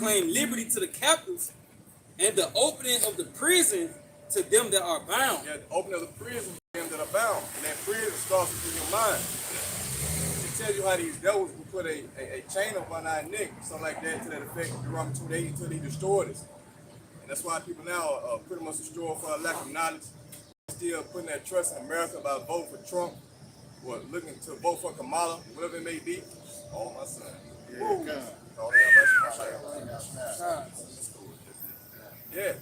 proclaim liberty to the captives and the opening of the prison to them that are bound. Yeah, the opening of the prison to them that are bound. And that prison starts within your mind. It tells you how these devils will put a chain up on our neck, something like that, to that effect, Deuteronomy 2:8, until they destroyed us. And that's why people now are pretty much destroyed for a lack of knowledge. Still putting their trust in America by voting for Trump, or looking to vote for Kamala, whatever it may be. Oh, my son. Yeah, yeah.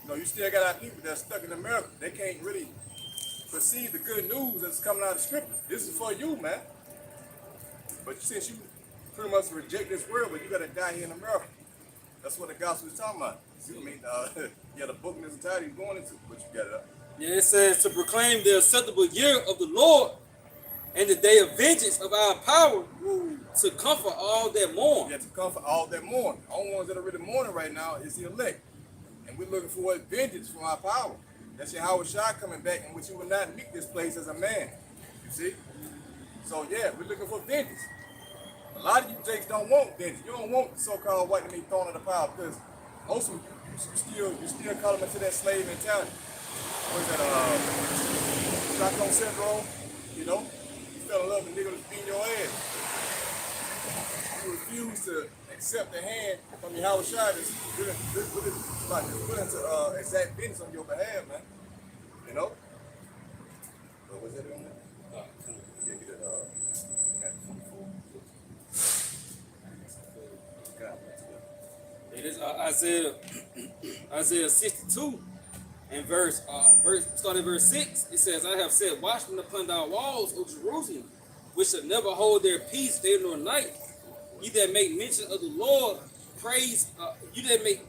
You know, you still got our people that's stuck in America. They can't really perceive the good news that's coming out of the scriptures. This is for you, man. But since you pretty much reject this world, but you got to die here in America. That's what the gospel is talking about. See what I mean? Yeah, the book in its entirety is going into, but you got it up. Yeah, it says to proclaim the acceptable year of the Lord and the day of vengeance of our power, to comfort all that mourn. Yeah, to comfort all that mourn. The only ones that are really mourning right now is the elect. And we're looking for what vengeance from our power. That's Yahweh Shai coming back, in which you will not meet this place as a man. You see? So yeah, we're looking for vengeance. A lot of you Jakes don't want vengeance. You don't want the so-called white to be thrown in the power, because most of you still call them into that slave mentality. What is that, Stockholm syndrome? You know? You fell in love with a nigga that's beating your ass. You refuse to accept the hand from Yahweh Shai that's put into exact vengeance on your behalf, man. You know? So what's that on there? Yeah, get it, got 24. It is Isaiah 62 and starting at verse 6. It says, I have set watchmen upon thy walls, O Jerusalem, which shall never hold their peace day nor night. You that make mention of the Lord, praise. You that make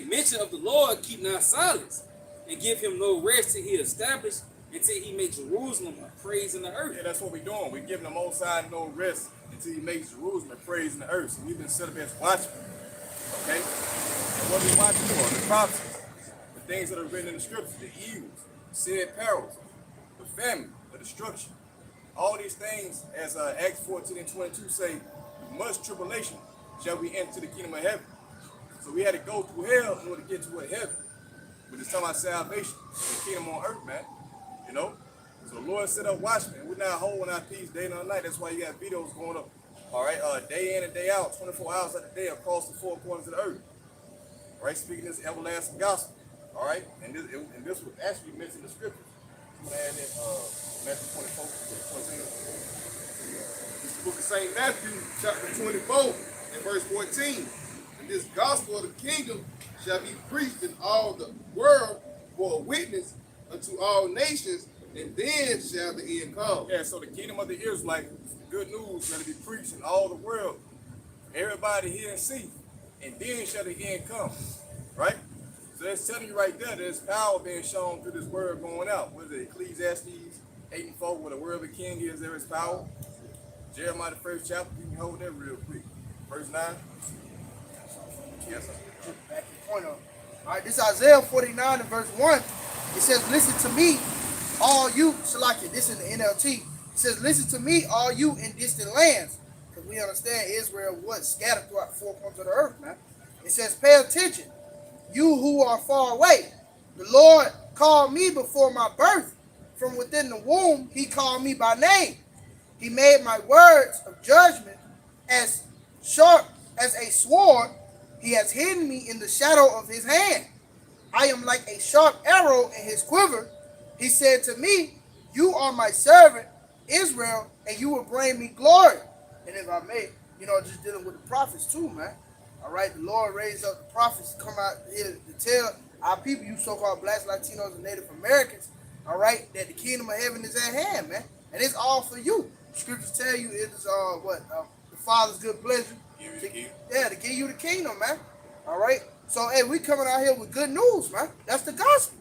mention of the Lord, keep not silence, and give him no rest till he establish, until he make Jerusalem a praise in the earth. Yeah, that's what we're doing. We're giving the Most High no rest until he makes Jerusalem a praise in the earth. So we've been set up as watchmen. Okay? And what we watching for? The prophecies, the things that are written in the scriptures, the evils, the said perils, the famine, the destruction. All these things, as Acts 14 and 22 say, much tribulation shall we enter the kingdom of heaven. So we had to go through hell in order to get to heaven. But it's talking about salvation, the kingdom on earth, man. You know? So the Lord set up watchmen. We're not holding our peace day and night. That's why you got videos going up, all right, day in and day out, 24 hours of the day across the four corners of the earth. All right, speaking this everlasting gospel. All right, and this was actually mentioned in the scriptures. And in Matthew 24, 14. It's the book of St. Matthew, chapter 24, and verse 14. And this gospel of the kingdom shall be preached in all the world for a witness unto all nations, and then shall the end come. Yeah, so the kingdom of the Israelites, the good news shall be preached in all the world. Everybody hear and see, and then shall the end come. Right? So that's telling you right there, there's power being shown through this word going out. What is it? Ecclesiastes 8 and 4, where the word of the king is, there is power. Jeremiah the 1st chapter, you can hold that real quick. Verse 9. Yes, sir. Back to point on. All right, this is Isaiah 49 and verse 1. It says, listen to me, all you, Shalaki, this is the NLT. It says, listen to me, all you in distant lands. Because we understand Israel was scattered throughout the four corners of the earth, man. It says, pay attention, you who are far away. The Lord called me before my birth. From within the womb, he called me by name. He made my words of judgment as sharp as a sword. He has hidden me in the shadow of his hand. I am like a sharp arrow in his quiver. He said to me, you are my servant, Israel, and you will bring me glory. And if I may, just dealing with the prophets too, man. All right, the Lord raised up the prophets to come out here to tell our people, you so-called blacks, Latinos, and Native Americans, all right, that the kingdom of heaven is at hand, man. And it's all for you. The scriptures tell you it is the Father's good pleasure to give you the kingdom, man. All right. So, hey, we coming out here with good news, man. That's the gospel.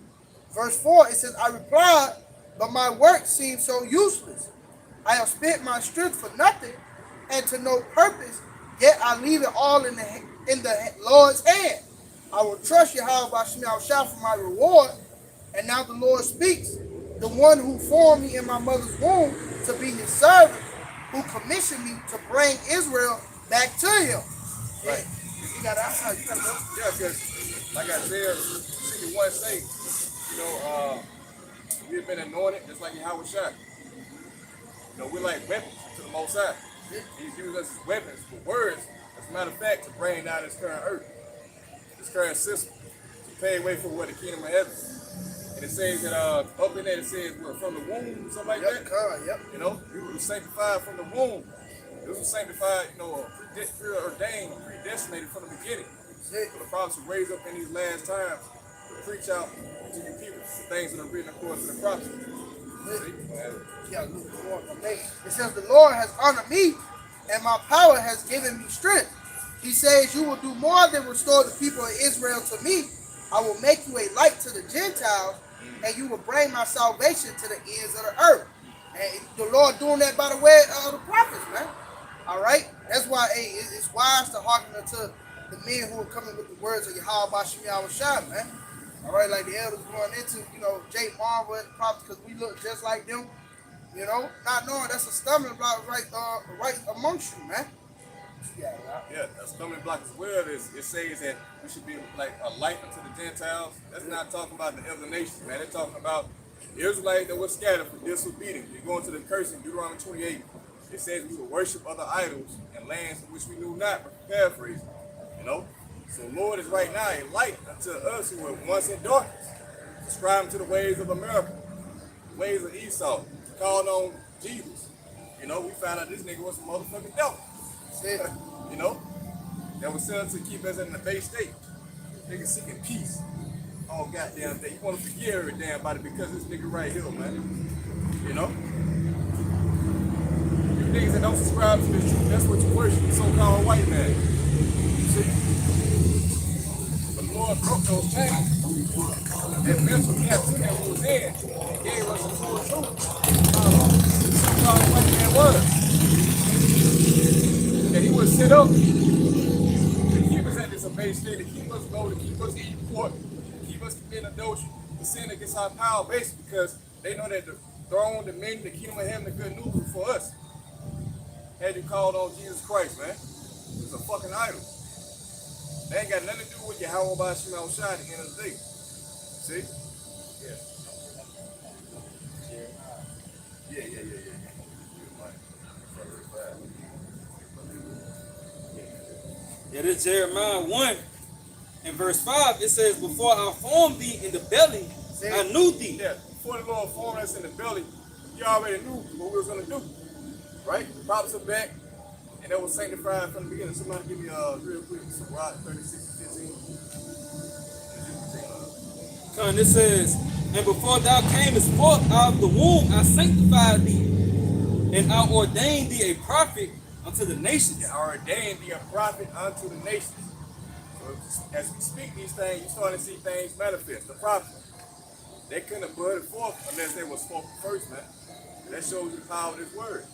Verse 4, it says, I replied, but my work seems so useless. I have spent my strength for nothing and to no purpose, yet I leave it all in the Lord's hand. I will trust Yahweh Shai for my reward. And now the Lord speaks, the one who formed me in my mother's womb to be his servant, who commissioned me to bring Israel back to him. Right. You gotta go. Yeah, because like Isaiah 61 say, we've been anointed just like Yahweh shot. We're like weapons to the Most High. He's using us as weapons for words, as a matter of fact, to bring down this current earth, this current system, to pave way for what the kingdom of heaven. And it says that up in there it says we're from the womb, something like that. Yep. We were sanctified from the womb. This was sanctified, preordained, predestinated from the beginning. So the prophets were raised up in these last times to preach out to you people the things that are written according to the prophets. Yeah, it says the Lord has honored me, and my power has given me strength. He says, you will do more than restore the people of Israel to me. I will make you a light to the Gentiles, and you will bring my salvation to the ends of the earth. And the Lord doing that by the way of the prophets, man. All right? That's why it's wise to hearken unto the men who are coming with the words of Yahweh Bashim Yahushua, man. All right, like the elders going into, Jay Marvel and the prophets because we look just like them, not knowing that's a stumbling block right amongst you, man. Yeah, a stumbling block as well is it says that we should be like a light unto the Gentiles. That's not talking about the other nations, man. They're talking about the Israelites that were scattered for disobedience. You go into the curse in Deuteronomy 28. It says we will worship other idols in lands in which we knew not, but paraphrasing, So Lord is right now a light unto us who were once in darkness, subscribing to the ways of America, the ways of Esau, called on Jesus. We found out this nigga was a motherfucking devil. That was sent to keep us in the base state. Niggas seeking peace. Oh goddamn day. You want to forget every damn body because this nigga right here, man. You niggas that don't subscribe to this truth, that's what you worship, the so-called white man. You see? But the Lord broke those chains. That mental captivity that we was in and gave us the full truth. The so-called white man was. That he was set up to keep us at this abased state, to keep us low, to keep us eating pork, to keep us committing adultery, to sin against our power base, because they know that the throne, the dominion, the kingdom of heaven, the good news was for us. Had you called on Jesus Christ, man. It's a fucking idol. They ain't got nothing to do with Yahweh Bashim Yahushua at the end of the day. See? Yeah. Yeah, this Jeremiah 1 and verse 5, it says, before I formed thee in the belly, I knew thee. Yeah, before the Lord formed us in the belly, He already knew what we was going to do. Right? The prophets are back, and that was sanctified from the beginning. Somebody give me real quick, Sirach 36:15. Come, it says, and before thou camest forth out of the womb, I sanctified thee, and I ordained thee a prophet unto the nations. I ordained thee a prophet unto the nations. So as we speak these things, you start to see things manifest. The prophet, they couldn't have budded forth unless they were spoken first, man. That shows you the power of this word.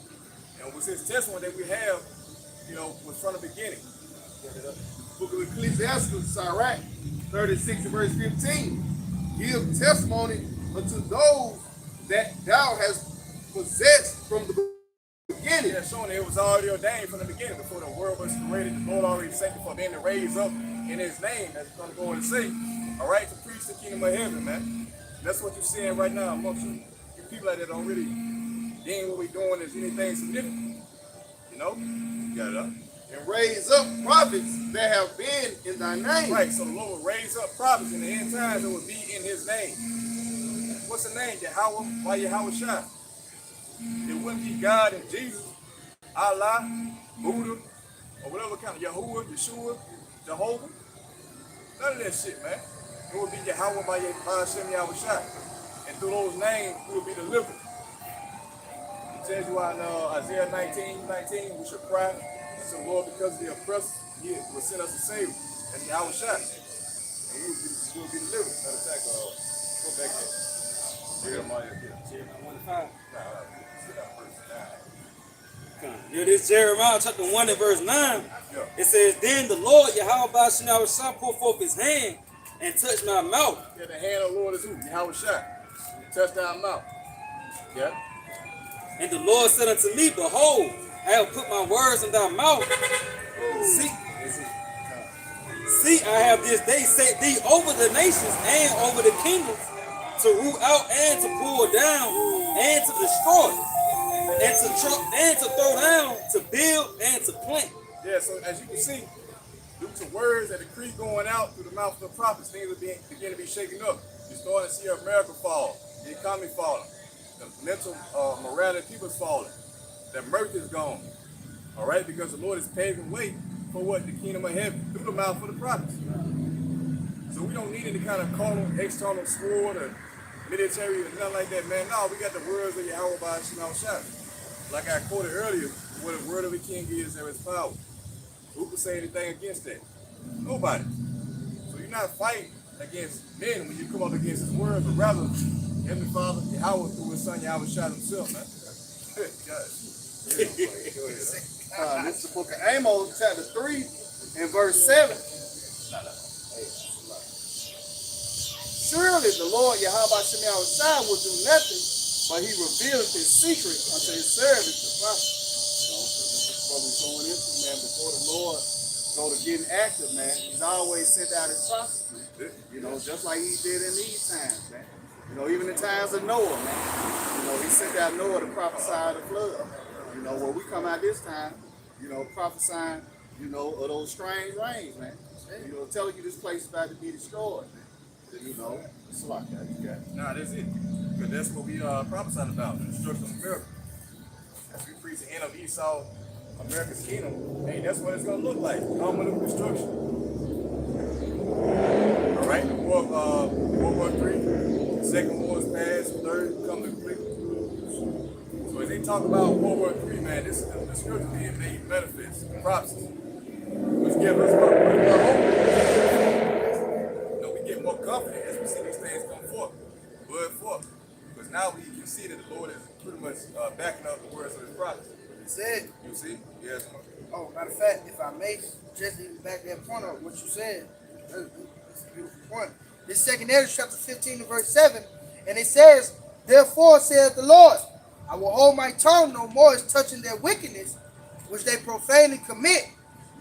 And it was his testimony that we have, was from the beginning. Book of Ecclesiastes, Sirach 36 and verse 15. Give testimony unto those that thou hast possessed from the beginning. Yeah, showing that it was already ordained from the beginning, before the world was created. The Lord already sanctified them to raise up in his name, that's going to go and say, all right, to preach the kingdom of heaven, man. That's what you're seeing right now amongst you people out there don't really deem what we're doing as anything significant. You got it up. And raise up prophets that have been in thy name. Right, so the Lord will raise up prophets in the end times that will be in his name. What's the name? Yahweh, why Yahweh Shah? It wouldn't be God and Jesus, Allah, Buddha, or whatever kind of Yahuwah, Yeshua, Jehovah. None of that shit, man. It would be Yahweh by Hashem Yahweh Shah. And through those names, we will be delivered. It tells you in Isaiah 19:19, we should cry. So Lord, because of the oppressor, he will send us a savior. That's Yahweh Shah. And we will be delivered. Matter of fact, go back there. Jeremiah 1:5. Here it is, Jeremiah chapter 1 and verse 9. Yeah. It says, then the Lord Yahweh Bashim Yahushua put forth his hand and touched my mouth. Yeah, the hand of the Lord is who? Yahweh Shah. Touch thy mouth. Yeah. And the Lord said unto me, behold, I have put my words in thy mouth. See, see, I have this day set thee over the nations and over the kingdoms to root out and to pull down and to destroy and to throw down, to build and to plant. Yeah, so as you can see, due to words and decree going out through the mouth of the prophets, things are begin to be shaken up. You're starting to see America fall, the economy falling, the mental morality of people's falling, the mirth is gone. All right, because the Lord is paving way for what? The kingdom of heaven through the mouth of the prophets. So we don't need any kind of carnal, external sword or military or nothing like that, man. No, we got the words of Yahweh by Shema Shah. Like I quoted earlier, what the word of a king is, there is power. Who can say anything against that? Nobody. So you're not fighting against men when you come up against his word, but rather, Heavenly Father, Yahweh through his son, Yahweh shot himself, man. Good God. This is the book of Amos, chapter 3, and verse 7. Surely the Lord Yahweh Shema Shah will do nothing, but he revealeth his secret unto his servants, the prophet. You know, this is what we're going into, man. Before the Lord go to getting active, man, he's always sent out his prophets, man. You know, just like he did in these times, man. You know, even in times of Noah, man. You know, he sent out Noah to prophesy the flood. You know, when we come out this time, you know, prophesying, you know, of those strange rains, man. You know, telling you this place is about to be destroyed, man. You know, it's like that. You got it. Nah, that's it. Because that's what we prophesying about, the destruction of America. As we preach the end of Esau, America's kingdom, hey, that's what it's going to look like. Coming of destruction. All right, the war of World War III, the second war is past, the third come to completion. So as they talk about World War III, man, this is the scripture being made manifest, the prophecies, which give us more hope. You know, we get more confident as we see these things come forth, word forth. Because now we can see that the Lord is pretty much backing up the words of his prophets. That's it. You see? Yes. Oh, matter of fact, if I may just even back that point up, what you said, that's a beautiful point. This second Ezra chapter 15 and verse 7, and it says, therefore saith the Lord, I will hold my tongue no more as touching their wickedness, which they profanely commit,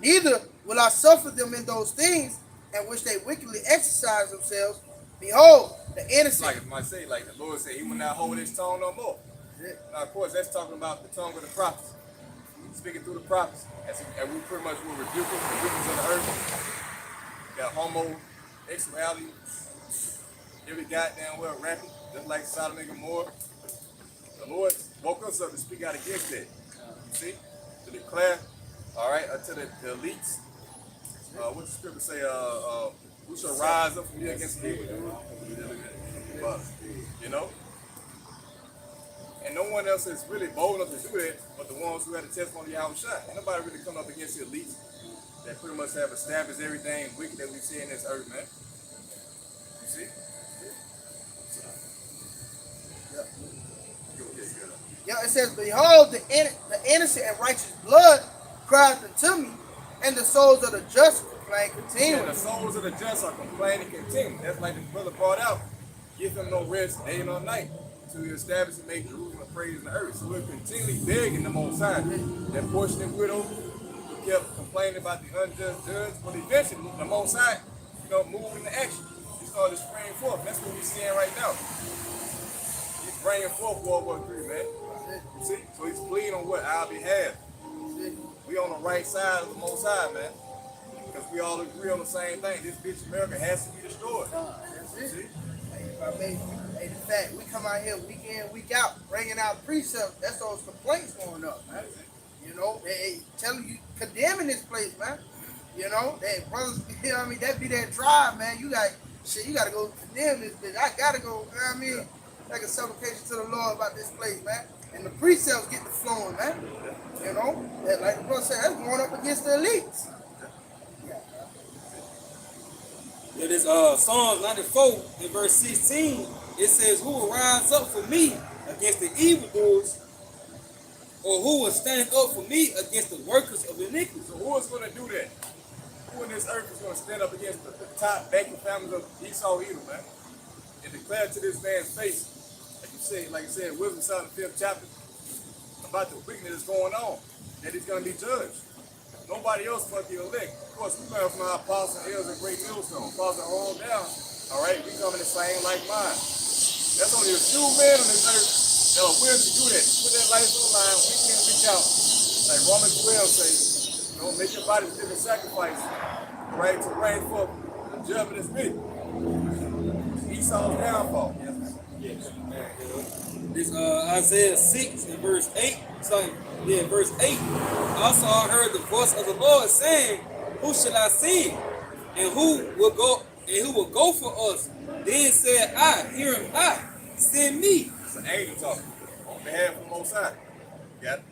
neither will I suffer them in those things in which they wickedly exercise themselves. Behold, the innocent. Like it might say, like the Lord said, he will not hold his tongue no more. Yeah. Now, of course, that's talking about the tongue of the prophets. Speaking through the prophets, and we pretty much will rebuke them, the wickedness of the earth. Got homosexuality, every goddamn well rampant, just like Sodom and Gomorrah. The Lord woke us up to speak out against that. You see? To declare, all right, to the elites. What the scripture say? We shall rise up from here against the evil. You know? And no one else is really bold enough to do that but the ones who had a testimony of Yahweh Shai. Ain't nobody really come up against the elites that pretty much have established everything wicked that we see in this earth, man. You see? Yeah, it says, behold, the innocent and righteous blood cried unto me, and the souls of the just complain continually. Yeah, the souls of the just are complaining continually. That's like the brother brought out. Give them no rest day nor night to establish and make Jerusalem a praise in the earth. So we're continually begging the Most High. That fortunate widow who kept complaining about the unjust judge, but eventually the Most High, you know, moved into action. He started to spring forth. That's what we're seeing right now. He's bringing forth World War III, man. You see? So he's pleading on what? Our behalf. We on the right side of the Most High, man. Because we all agree on the same thing. This bitch America has to be destroyed. That's it. See? Hey, the fact, we come out here week in, week out, bringing out precepts. That's those complaints going up, man. You know, they telling you, condemning this place, man. You know, that brothers, you know what I mean? That be that drive, man. You got to go condemn this bitch. I got to go, you know what I mean? Like a supplication to the Lord about this place, man. And the precepts get the flowing, man. You know, that, like the brother said, that's going up against the elites. Yeah, this Psalms 94 in verse 16, it says, who will rise up for me against the evildoers, or who will stand up for me against the workers of iniquity? So who is going to do that? Who in this earth is going to stand up against the top banking families of Esau Edom, man? And declare to this man's face, like you said, Wisdom South in the 5th chapter, about the wickedness that's going on, that he's going to be judged. Nobody else but the elect. Of course, we learn from our apostles and elders and great millstone. Apostles are all down. All right, we come in the same like mind. That's only a few men on this earth that are willing to do that. Put that life on the line. We can reach out. Like Romans 12 says, make your body a living sacrifice. All right, to bring forth the judgment is written. Esau's downfall. This Isaiah 6 and verse 8. Sorry, verse 8. Also I heard the voice of the Lord saying, who shall I send? And who will go for us? Then said I, hear him I, send me. It's an angel talking on behalf of the Most High. Got it?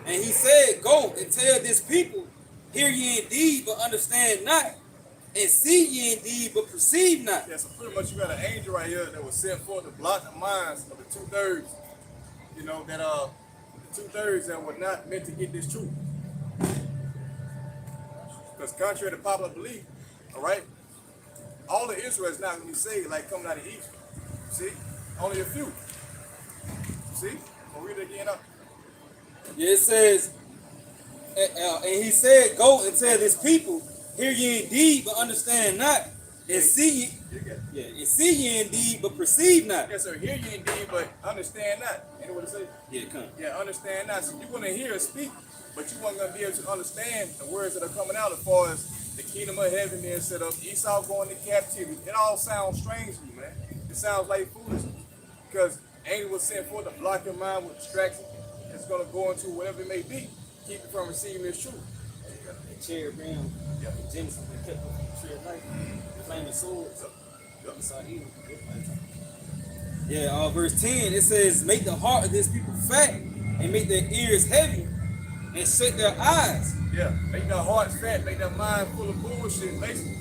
And he said, go and tell this people, hear ye indeed, but understand not, and see ye indeed, but perceive not. Yeah, so pretty much you got an angel right here that was sent forth to block the minds of the 2/3, that the 2/3 that were not meant to get this truth. Because contrary to popular belief, all right, all of Israel is not going to be saved like coming out of Egypt. See? Only a few. See? We'll read it again up. Yeah, it says, and he said, go and tell this people, hear ye indeed, but understand not, and see ye, and see ye indeed, but perceive not. Yes, sir. Hear ye indeed, but understand not. You know what it says? Yeah, come. Yeah, understand not. So you're going to hear us speak, but you weren't going to be able to understand the words that are coming out as far as the kingdom of heaven being set up, Esau going into captivity. It all sounds strange to you, man. It sounds like foolishness. Because angel was sent forth to block your mind with distraction. It's going to go into whatever it may be. Keep you from receiving this truth. The cherry ram, Genesis, they kept the tree of life, the flaming swords. Yeah, verse 10, it says, make the heart of this people fat, and make their ears heavy, and shut their eyes. Yeah, make their hearts fat, make their mind full of bullshit, basically.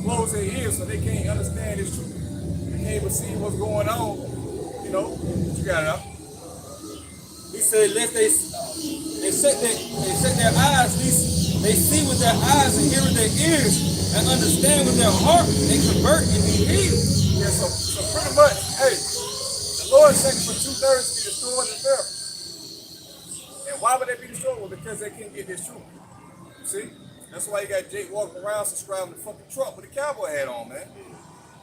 Close their ears so they can't understand this truth. They can't even see what's going on. You got it up. He said, lest they shut their eyes, they see with their eyes and hear with their ears, and understand with their heart, and convert and be healed. Yeah, so pretty much, hey, the Lord said for 2/3 to be destroyed in America. And why would they be destroyed? Well, because they can't get this truth. See? That's why you got Jake walking around subscribing to fucking Trump with a cowboy hat on, man.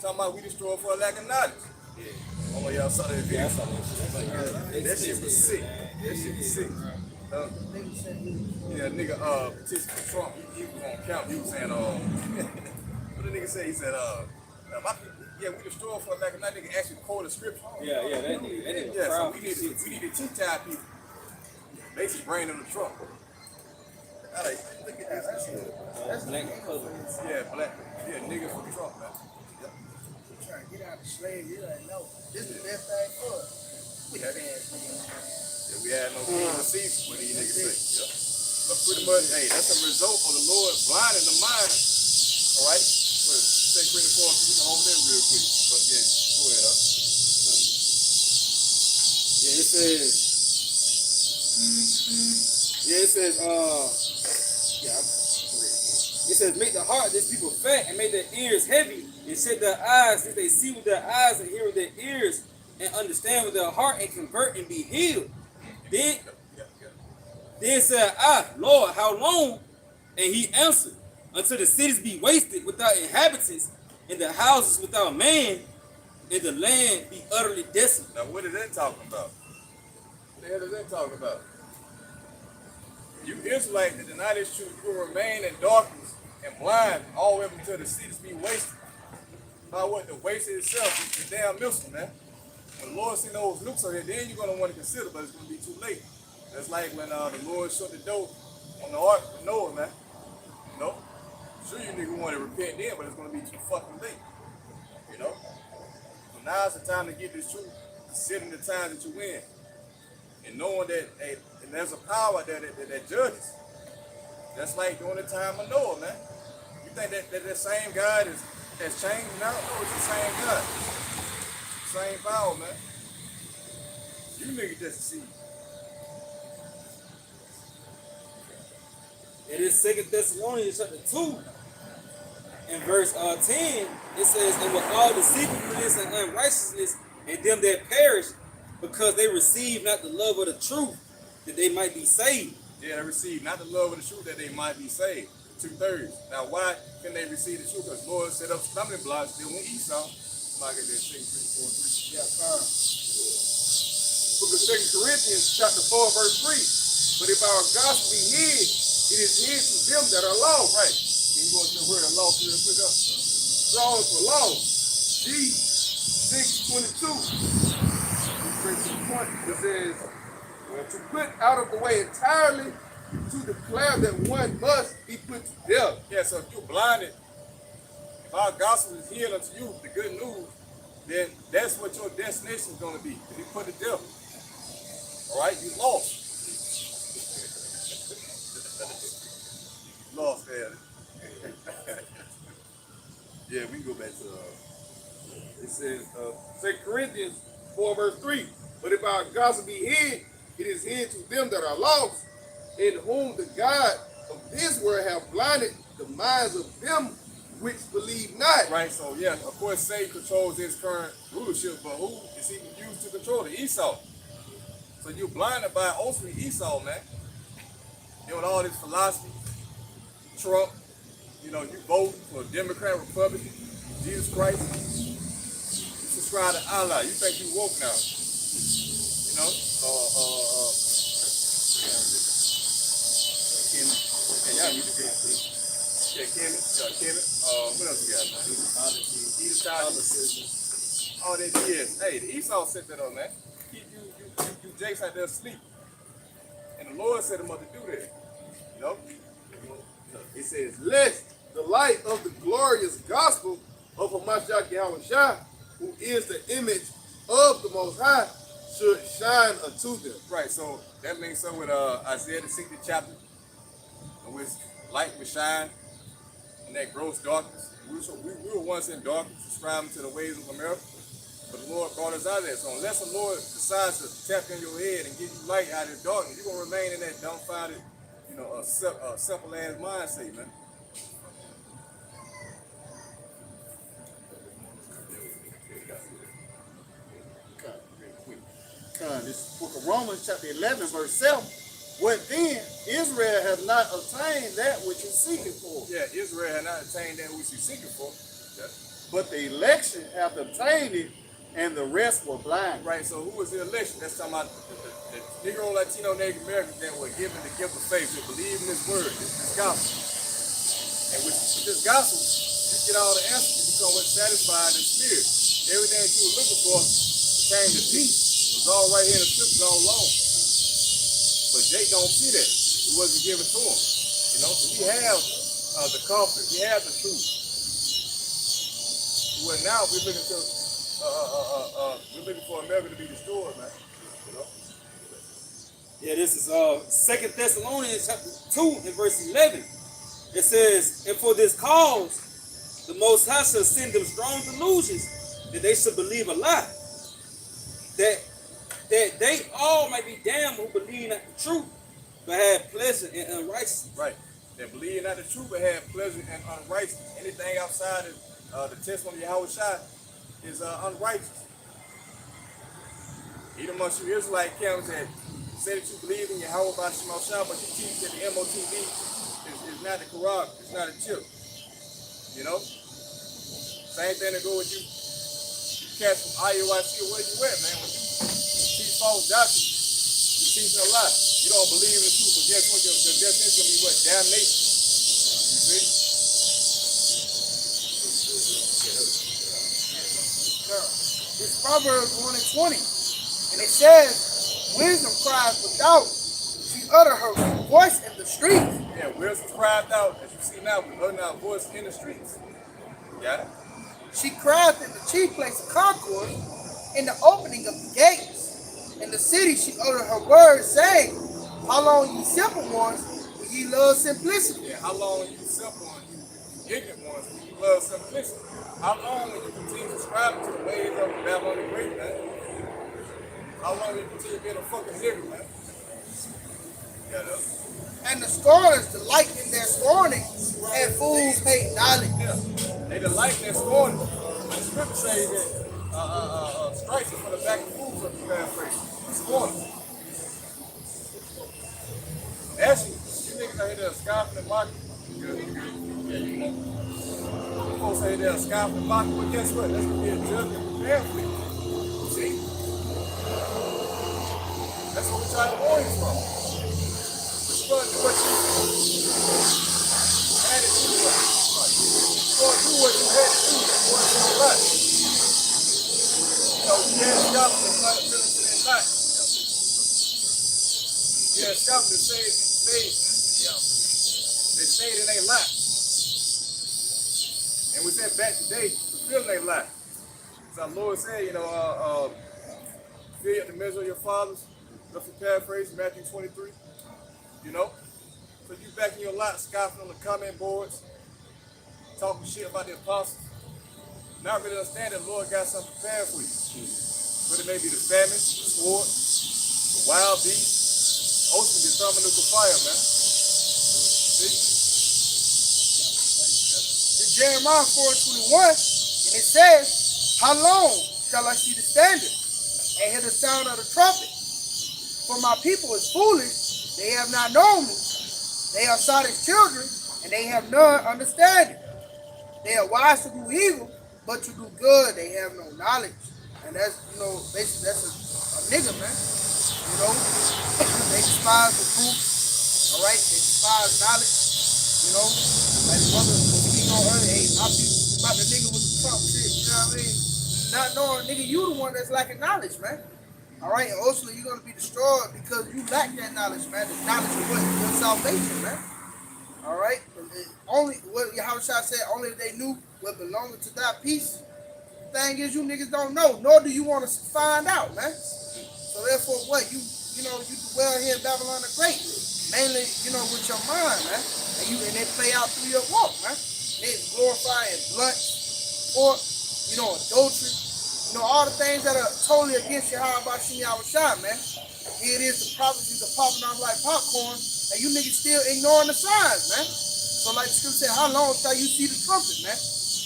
Talking about we destroyed for a lack of knowledge. Yeah. Oh, y'all saw that video? That shit was sick. That shit was sick. Yeah, nigga, petition for Trump, he was on count. He was saying, what the nigga say? He said, my people, we destroyed for a lack of knowledge. Nigga actually quote the scripture. Yeah, that nigga. Yeah, so we need to teach our people. Basically, bring them to Trump. I like, look at that. That's black color. Yeah, black. Yeah, nigga for Trump, man. Trying to get out of slavery. You like, no, this is the best thing for us. We had we had no king to see what these niggas say. Yep. But pretty much, hey, that's a result of the Lord blinding the mind. All right? Well, take credit for us. We can hold that real quick. But yeah, go ahead, huh? Yeah, it says. It says, make the heart of this people fat and make their ears heavy and shut their eyes that they see with their eyes and hear with their ears and understand with their heart and convert and be healed. Then said I, Lord, how long? And he answered, until the cities be wasted without inhabitants and the houses without man and the land be utterly desolate. Now what is that talking about? What the hell is that talking about? You Israelites that deny this truth, you will remain in darkness and blind all the way up until the cities be wasted. By what? The waste itself is the damn missile, man. When the Lord see those nukes on here, then you're going to want to consider, but it's going to be too late. That's like when the Lord shut the door on the ark with Noah, man. Sure you niggas want to repent then, but it's going to be too fucking late. So now's the time to get this truth, considering the times that you're in. And knowing that, hey, and there's a power there that judges. That's like during the time of Noah, man. You think that same God has changed now? No, it's the same God. Same power, man. You niggas just see. It is 2 Thessalonians chapter 2 and verse 10. It says, and with all deceitfulness and unrighteousness and them that perish, because they receive not the love of the truth, that they might be saved. Yeah, they receive not the love of the truth that they might be saved. 2/3. Now, why can they receive the truth? Because Lord set up stumbling blocks. Then when Esau, like I said, 2 3 4 3. Yeah, Book of 2 Corinthians, chapter 4, verse 3. But if our gospel be hid, it is hid to them that are lost. Right. Can you go to the word of lost real quick up? Strong for lost. G 6:22. Straight to the point. It says, to put out of the way entirely, to declare that one must be put to death. Yeah, so if you're blinded, if our gospel is healed unto you, the good news, then that's what your destination is going to be. To be put to death. All right? You lost. Lost, man. Yeah, we can go back to It says, 2 Corinthians 4, verse 3. But if our gospel be hid, it is hid to them that are lost, in whom the God of this world have blinded the minds of them which believe not. right. So yeah, of course, Satan controls his current rulership, but who is he used to control it? Esau. So you're blinded by ultimately Esau, man. You know, with all this philosophy, Trump, you know, you vote for Democrat, Republican, Jesus Christ, you subscribe to Allah. You think you woke now. You know? Kevin. What else we got, man? Oh, that is. Hey, the Esau set that up, man. You Jakes out there asleep. And the Lord set him up to do that. You know? It says, lest the light of the glorious gospel of Hamashiach Yahushua, who is the image of the Most High, should shine unto them. Right, so that means so with Isaiah the 60th chapter, in which light will shine in that gross darkness. We were once in darkness, subscribing to the ways of America, but the Lord brought us out of that. So unless the Lord decides to tap in your head and give you light out of the darkness, you're going to remain in that dumbfounded, you know, simple ass mindset, man. This book of Romans, chapter 11, verse 7. What then? Israel has not obtained that which is seeking for. Yeah, Israel had not attained that which he's seeking for. Yeah. But the election hath obtained it, and the rest were blind. Right, so who was the election? That's talking about the Negro, Latino, Native Americans that were given the gift of faith to believe in this word, this gospel. And with this gospel, you get all the answers. You become what's satisfied in spirit. Everything that you were looking for came to peace. It was all right here in the scriptures all along. But they don't see that. It wasn't given to them. You know, so we have the comfort. We have the truth. Well, now we're looking to we're looking for America to be destroyed, man. You know? Yeah, this is 2 Thessalonians chapter 2 and verse 11. It says, and for this cause, the Most High shall send them strong delusions, that they should believe a lie. That they all might be damned who believe not the truth, but have pleasure in unrighteousness. Right. That believe not the truth, but have pleasure in unrighteousness. Anything outside of the testimony of Yahushua is unrighteous. Even amongst you Israelite camps that say that you believe in Yahweh by Shema, but you teach that the MOTV is not the Quran, it's not a chip. You know? Same thing to go with you. You catch from IUIC or where you at, man. When you teach false doctrine, you teach a lie. You don't believe in the truth, but guess what? Your destination is going to be what? Damnation. You see? It's Proverbs 1 and 20. And it says, wisdom cries without. She utter her voice in the streets. Yeah, wisdom cried out, as you see now, we're uttering our voice in the streets. Got it? She cried in the chief place of concord, in the opening of the gates. In the city she uttered her words, saying, how long, ye simple ones, will ye love simplicity? Yeah, how long you simple and you ignorant ones will you love simplicity? How long will you continue subscribing to the ways of the Babylonian great, man? How long will you continue being a fucking nigger, man? Yeah, And the scorners delight in their scorning, and fools hate knowledge. yeah. They delight in their scorning. The scripture says that strikes is for the back of fools, if you paraphrase. Scorning. Actually, you niggas out here that are scoffing and mocking. Folks out here that are scoffing and mocking, but guess what? That's gonna be a judgment prepared for you. See? That's what we're trying to warn you from. But what you had to do what? You're gonna do what you had to do before it's your life. You know, you had scoffing and trying to fill it in life. Yeah, scoffing and say they say it ain't lie. And we said back today, fulfilling ain't lie. As our Lord said, you know, fill you up the measure of your fathers. Roughly paraphrase Matthew 23. You know? So you back in your lot, scoffing on the comment boards, talking shit about the apostles. Not really understand that the Lord got something prepared for you. But it may be the famine, the sword, the wild beast, ultimately the thermonuclear fire, man. See? Jeremiah 4:21, and it says, how long shall I see the standard and hear the sound of the trumpet? For my people is foolish, they have not known me. They are sought as children, and they have none understanding. They are wise to do evil, but to do good they have no knowledge. And that's, you know, basically that's a nigga, man. You know, they despise the truth, all right? They despise knowledge, you know. Like brother, we know earlier, hey, my people about the nigga with the Trump shit, you know what I mean? Not knowing, nigga, you the one that's lacking knowledge, man. All right, and ultimately you're gonna be destroyed because you lack that knowledge, man. The knowledge of what? Your salvation, man. All right, only what Yahushua said, only if they knew what belonged to that peace. The thing is, you niggas don't know, nor do you want to find out, man. So therefore, what you know, you dwell here in Babylon the Great, mainly, you know, with your mind, man, and they play out through your walk, man. They glorifying blunt, pork, you know, adultery. You know, all the things that are totally against Yahweh Shimi Yahushua, man. Here it is, the prophecies are popping off like popcorn, and you niggas still ignoring the signs, man. So like the scripture said, how long shall you see the trumpet, man?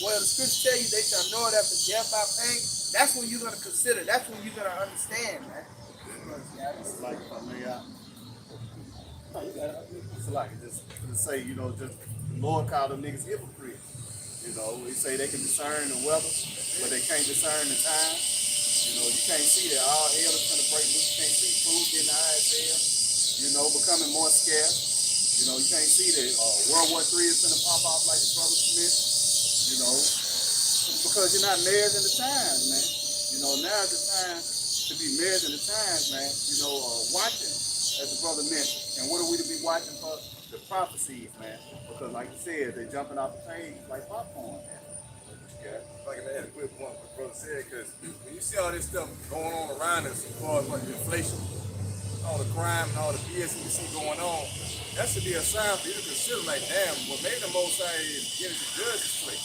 Well, the scripture tell you they shall know it after death by pain. That's when you're going to consider. That's when you're going to understand, man. It's like, I mean, it's like, just to say, you know, just the Lord called them niggas hypocrites. You know, he say they can discern the weather, but they can't discern the time. You know, you can't see that all hell is going to break loose. You can't see food getting high as hell, you know, becoming more scarce. You know, you can't see that World War III is going to pop off like the brother Smith, you know, because you're not married in the times, man. You know, now's the time to be married in the times, man. You know, watching, as the brother mentioned. And what are we to be watching for? The prophecies, man. Because like you said, they're jumping off the page like popcorn, man. Yeah, like I had a quick point what the brother said, because when you see all this stuff going on around us, as far as like the inflation, all the crime and all the BS you see going on, that should be a sign for you to consider, like, damn, well, maybe the Most High is getting to judge this place,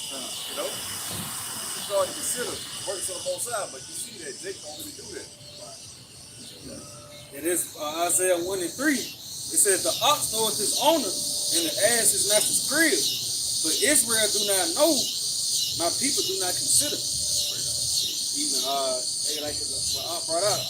you know? You start to consider working on the Most High, but you see that Jake don't really do that. It is Isaiah 1 and 3. It says, the ox knoweth his owner, and the ass his master's crib. But Israel do not know, my people do not consider. Even like what I brought up,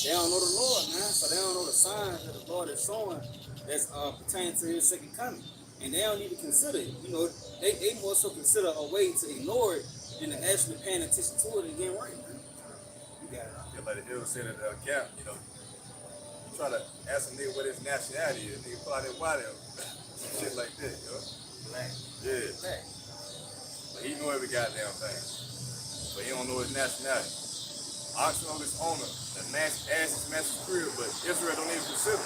they don't know the Lord, man. So they don't know the signs that the Lord is showing that's pertaining to his second coming. And they don't even consider it. You know, they more so consider a way to ignore it than to actually paying attention to it and getting right, man. You got it. Yeah, like the elder said at the camp, you know, you try to ask a nigga what his nationality is, nigga pull out that white out. Some shit like that, you know? Black. Yeah. Black. But he know every goddamn thing. But he don't know his nationality. Oxen on his owner, the ass his master's crib, but Israel don't even consider.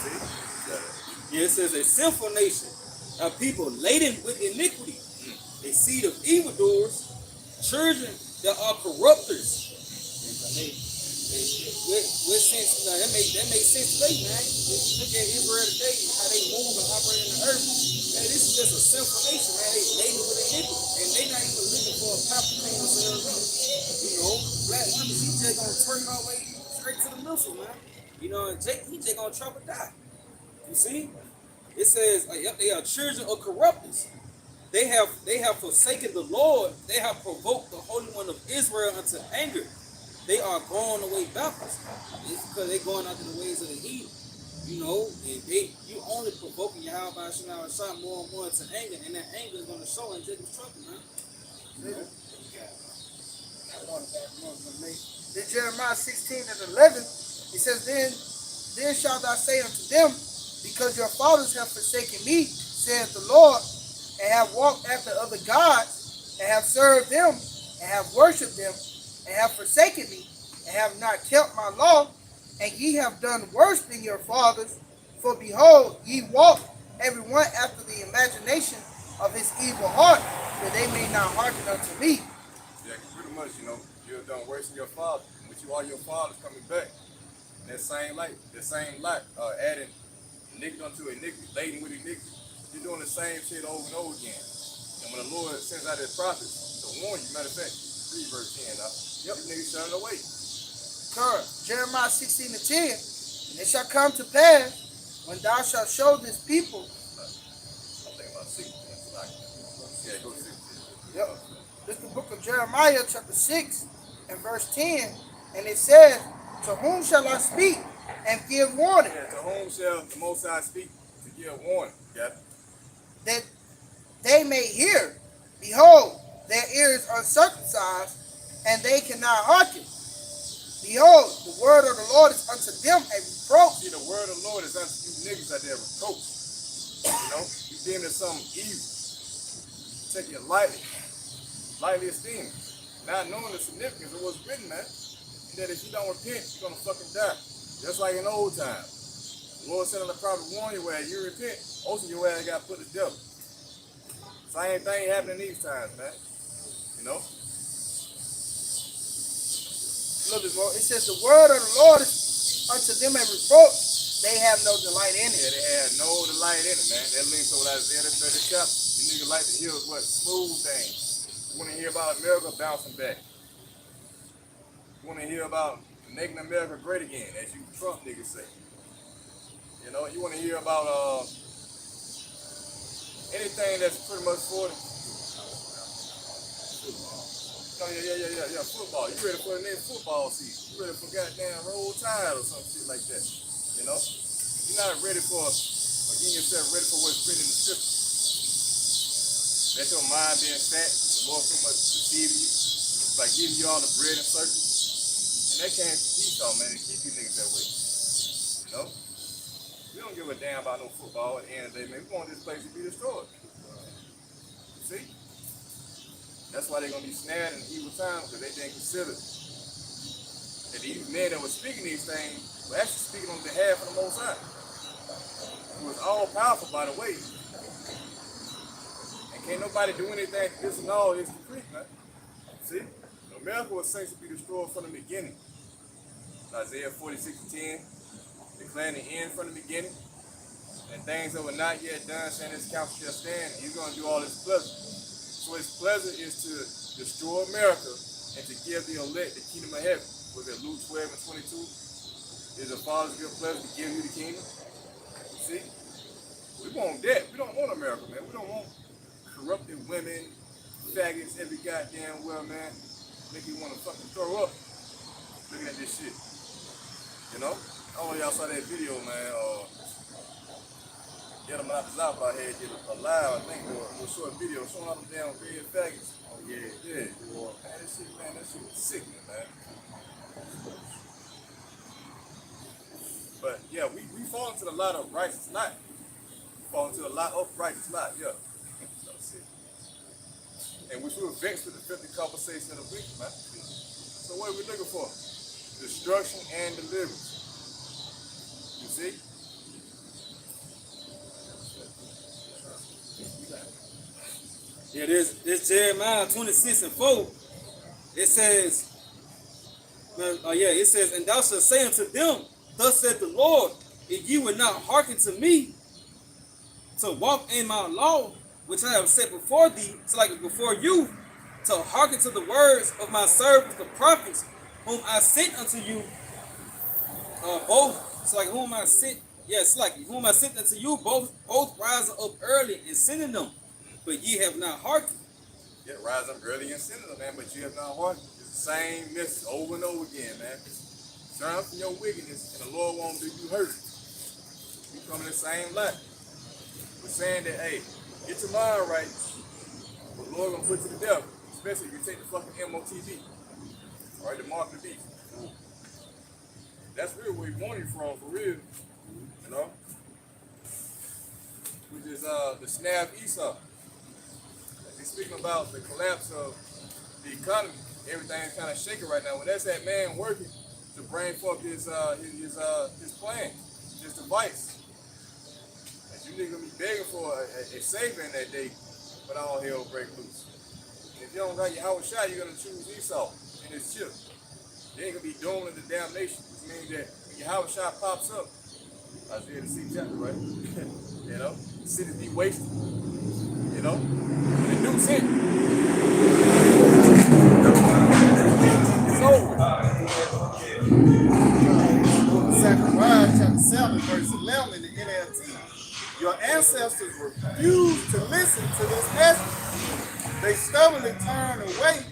See? Yeah, it says a sinful nation, a people laden with iniquity, a seed of evildoers, children that are corrupters. What sense? That makes sense today, man. If you look at Israel today, how they move and operate in the earth, man, this is just a sinful nation, man. They laden with iniquity, and they not even looking for a proper thing themselves. You know, black women, she just gonna turn her way straight to the missile, man. You know, and he just gonna try to die. You see? It says they are children of corrupters. They have forsaken the Lord. They have provoked the Holy One of Israel unto anger. They are going away backwards. It's because they're going after the ways of the heathen. You You know, and you only provoking your how by shot more and more to anger, and that anger is gonna show in Jacob's trouble, man. You know? Then Jeremiah 16 and 11, it says, Then shalt thou say unto them, because your fathers have forsaken me, saith the Lord, and have walked after other gods, and have served them, and have worshipped them, and have forsaken me, and have not kept my law, and ye have done worse than your fathers. For behold, ye walk every one after the imagination of his evil heart, that they may not hearken unto me. Yeah, pretty much, you know, you have done worse than your father, but you are your father's coming back. That same light, adding iniquity unto iniquity, laden with iniquity. You're doing the same shit over and over again. And when the Lord sends out his prophets to warn you, matter of fact, read verse 10 now. Yep, niggas turning away. Jeremiah 16 and 10, and it shall come to pass, when thou shalt show this people. I'm thinking about 16. Yeah, go to 16. Yep. This is the book of Jeremiah, chapter 6, and verse 10, and it says, To whom shall I speak and give warning? Yeah, to whom shall the Most High speak to give warning? Got it? That they may hear. Behold, their ears uncircumcised, and they cannot hearken. Behold, the word of the Lord is unto them a reproach. See, the word of the Lord is unto you niggas out there reproach. You know, you deem it something evil. Take it lightly esteem it. Not knowing the significance of what's written, man. And that if you don't repent, you're gonna fucking die. Just like in old times. The Lord said on the prophet, warn you where you repent, most of your ass got put to death. Same thing happening these times, man. You know? Look, it says the word of the Lord is unto them a reproach. They have no delight in Yeah, it. they had no delight in it, man. That links over to Isaiah the 30th chapter. You niggas like to hear what? Smooth things. You want to hear about America bouncing back. You want to hear about making America great again, as you Trump niggas say. You know, you want to hear about anything that's pretty much for the football. You ready for the next football season? You ready for goddamn Roll Tide or some shit like that? You know? You're not ready for getting yourself ready for what's written in the scripture. Let your mind being fat, the Lord so much deceiving you by giving you all the bread and circles. And that can't keep y'all, man. It keep you niggas that way. You know? We don't give a damn about no football at the end of the day, man. We want this place to be destroyed. See? That's why they're going to be snared in evil times, because they didn't consider that these men that were speaking these things were actually speaking on behalf of the Most High, who was all powerful, by the way. And can't nobody do anything to disannul his decree, man. See? America was said to be destroyed from the beginning. Isaiah 46:10, declaring the end from the beginning. And things that were not yet done, saying this counsel shall stand. He's going to do all his pleasure. So his pleasure is to destroy America and to give the elect the kingdom of heaven. Was it Luke 12 and 22? Is the Father's good pleasure to give you the kingdom? See? We want that. We don't want America, man. We don't want corrupted women, faggots, every goddamn well, man. Make you want to fucking throw up looking at this shit. You know? I don't know if y'all saw that video, man. Get them out the South out here, get a live, I think, a short video showing all them damn red faggots. Oh, yeah. Yeah. Man, that shit was sickening, man. But, yeah, we fall into a lot of righteous lot. We fall into a lot of righteous lot, yeah. That's it. And we feel vexed with the filthy conversation of the wicked, man. So what are we looking for? Destruction and deliverance. You see? Yeah, this Jeremiah 26 and 4. It says, it says, and thou shalt say unto them, thus saith the Lord, if ye would not hearken to me, to walk in my law, which I have set before thee, so like before you, to hearken to the words of my servants, the prophets, whom I sent unto you, both, so like whom I sent, yes, like whom I sent unto you, both rising up early and sending them, but ye have not hearkened. Yeah, rise up early and sin, man, but you have not hearkened. It's the same message over and over again, man. Turn from your wickedness, and the Lord won't do you hurt. We come in the same light. We're saying that, hey, get your mind right, but the Lord gonna put you to death, especially if you take the fucking MOTB, right, the mark of the beast. That's really where we want you from, for real, you know? Which is the snare of Esau. He's speaking about the collapse of the economy. Everything's kind of shaking right now. Well, that's that man working to bring forth his plan, his device. And you niggas gonna be begging for a savior in that day, but all hell break loose. And if you don't got your house shot, you're gonna choose Esau and his chip. They ain't gonna be doomed into damnation, which means that when your house shot pops up, Isaiah the 6th chapter, right? You know, cities be wasted. You know, the new city. It's over. Zechariah chapter 7, verse 11 in the NLT. Your ancestors refused to listen to this message. They stubbornly turned away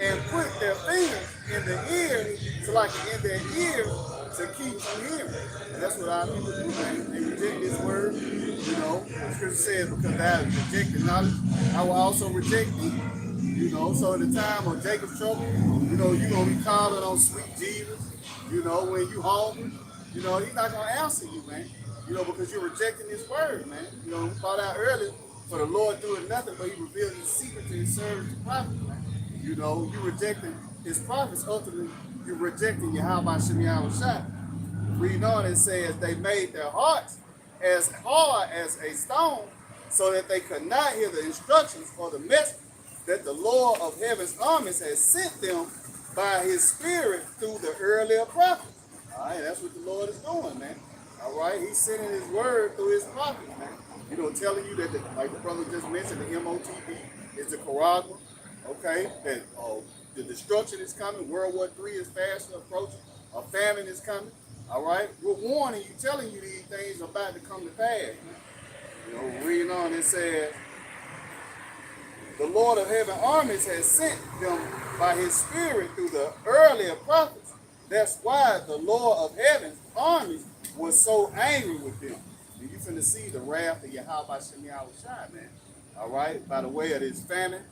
and put their fingers in the ear, so like in their ear, to keep from hearing. And that's what our people do, man. They reject this word. You know, the scripture says, because thou hast rejected knowledge, I will also reject thee. You know, so in the time of Jacob's trouble, you know, you're going to be calling on sweet Jesus. You know, when you hungry, you know, he's not going to answer you, man. You know, because you're rejecting his word, man. You know, we found out earlier, for the Lord doing nothing, but he revealed his secret to his servants, the prophets, man. You know, you're rejecting his prophets. Ultimately, you're rejecting Yahweh Shem Yahushua. Read on, it says, they made their hearts as hard as a stone, so that they could not hear the instructions or the message that the Lord of heaven's armies has sent them by his spirit through the earlier prophets. All right, that's what the Lord is doing, man. All right, he's sending his word through his prophets, man. You know, telling you that, like the brother just mentioned, the MOTB is the Caragua, okay, that the destruction is coming, World War III is fast approaching, a famine is coming. All right, we're warning you, telling you these things are about to come to pass. You know, reading on, it says, the Lord of heaven armies has sent them by his spirit through the earlier prophets. That's why the Lord of heaven's armies was so angry with them. And you finna see the wrath of Yahweh Shem Yahushua, man. All right, by the way of this famine.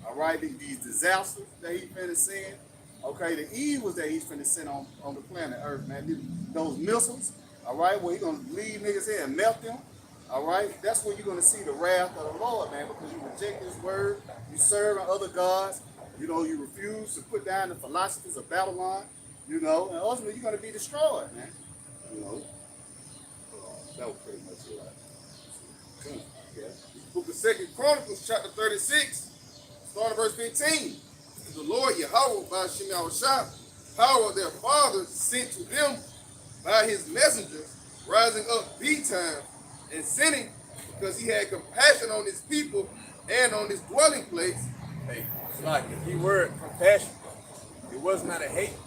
All right, these disasters that he finna send. Okay, the evils that he's finna send on the planet Earth, man. Those missiles, all right, where he's gonna leave niggas here and melt them. All right, that's when you're gonna see the wrath of the Lord, man, because you reject his word, you serve other gods, you know, you refuse to put down the philosophies of Babylon, you know, and ultimately you're gonna be destroyed, man. You know, that was pretty much it. Yeah. Book of 2nd Chronicles, chapter 36, starting verse 15. The Lord Yahweh by Shem Yahushua, power of their fathers sent to them by his messengers, rising up bedtime and sinning, because he had compassion on his people and on his dwelling place. Hey, it's like the key word, compassion. It was not a hate.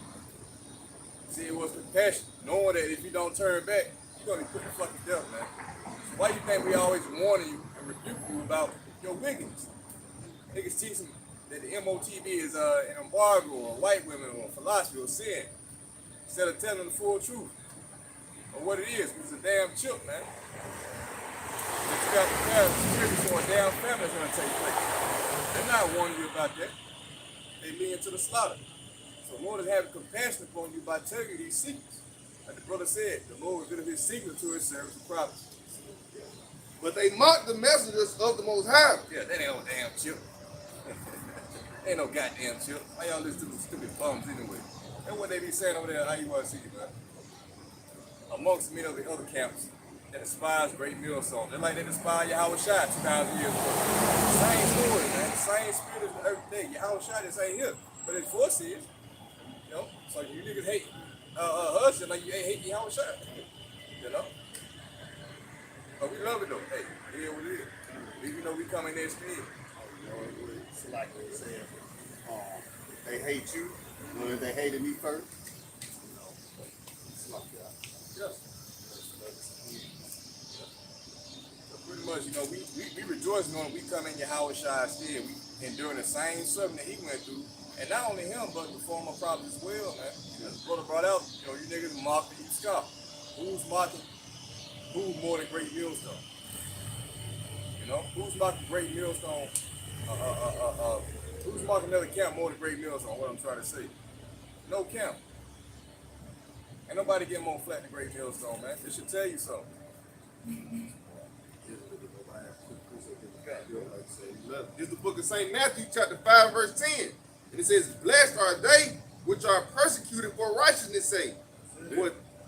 See, it was compassion, knowing that if you don't turn back, you're gonna be put in fucking death, man. So why do you think we always warning you and rebuke you about your wickedness? Niggas teaching that the MOTB is an embargo or white women or philosophy or sin, instead of telling them the full truth or what it is. It's a damn chip, man. But you got to prepare the spirit for a damn famine that's going to take place. They're not warning you about that. They lead to the slaughter. So the Lord is having compassion upon you by telling you these secrets. Like the brother said, the Lord revealed his secret to his servants and prophets. But they mocked the messengers of the Most High. Yeah, that ain't no damn chip. Ain't no goddamn chip. Why y'all listen to them stupid bums anyway? That's what they be saying over there at IURC, man. Amongst many of the other camps that despise great meal songs. They're like they despise Yahweh Shai 2,000 years ago. Same story, man. The same spirit as the earth day. Yahweh Shai just ain't here. But his force is. You know? So you niggas hate us just like you ain't hate Yahweh Shai. You know? But we love it though. Hey, it is what it is. You know we come in there scared. You know, it's like they said, they hate you, you know, they hated me first. You know, it's like that. Yes. So pretty much, you know, we rejoice knowing we come in Yahweh Shai's stead. We enduring the same suffering that he went through. And not only him, but the former prophets as well, man. As the brother brought out, you know, you niggas mocking, you scoff. Who's mocking? who's more than Great Millstone? You know, who's marking Great Millstone? Who's marking another camp more than Great Millstone? What I'm trying to say. No camp. Ain't nobody getting more flat than Great Millstone, man. It should tell you something. This is the book of St. Matthew, chapter 5, verse 10. And it says, blessed are they which are persecuted for righteousness' sake,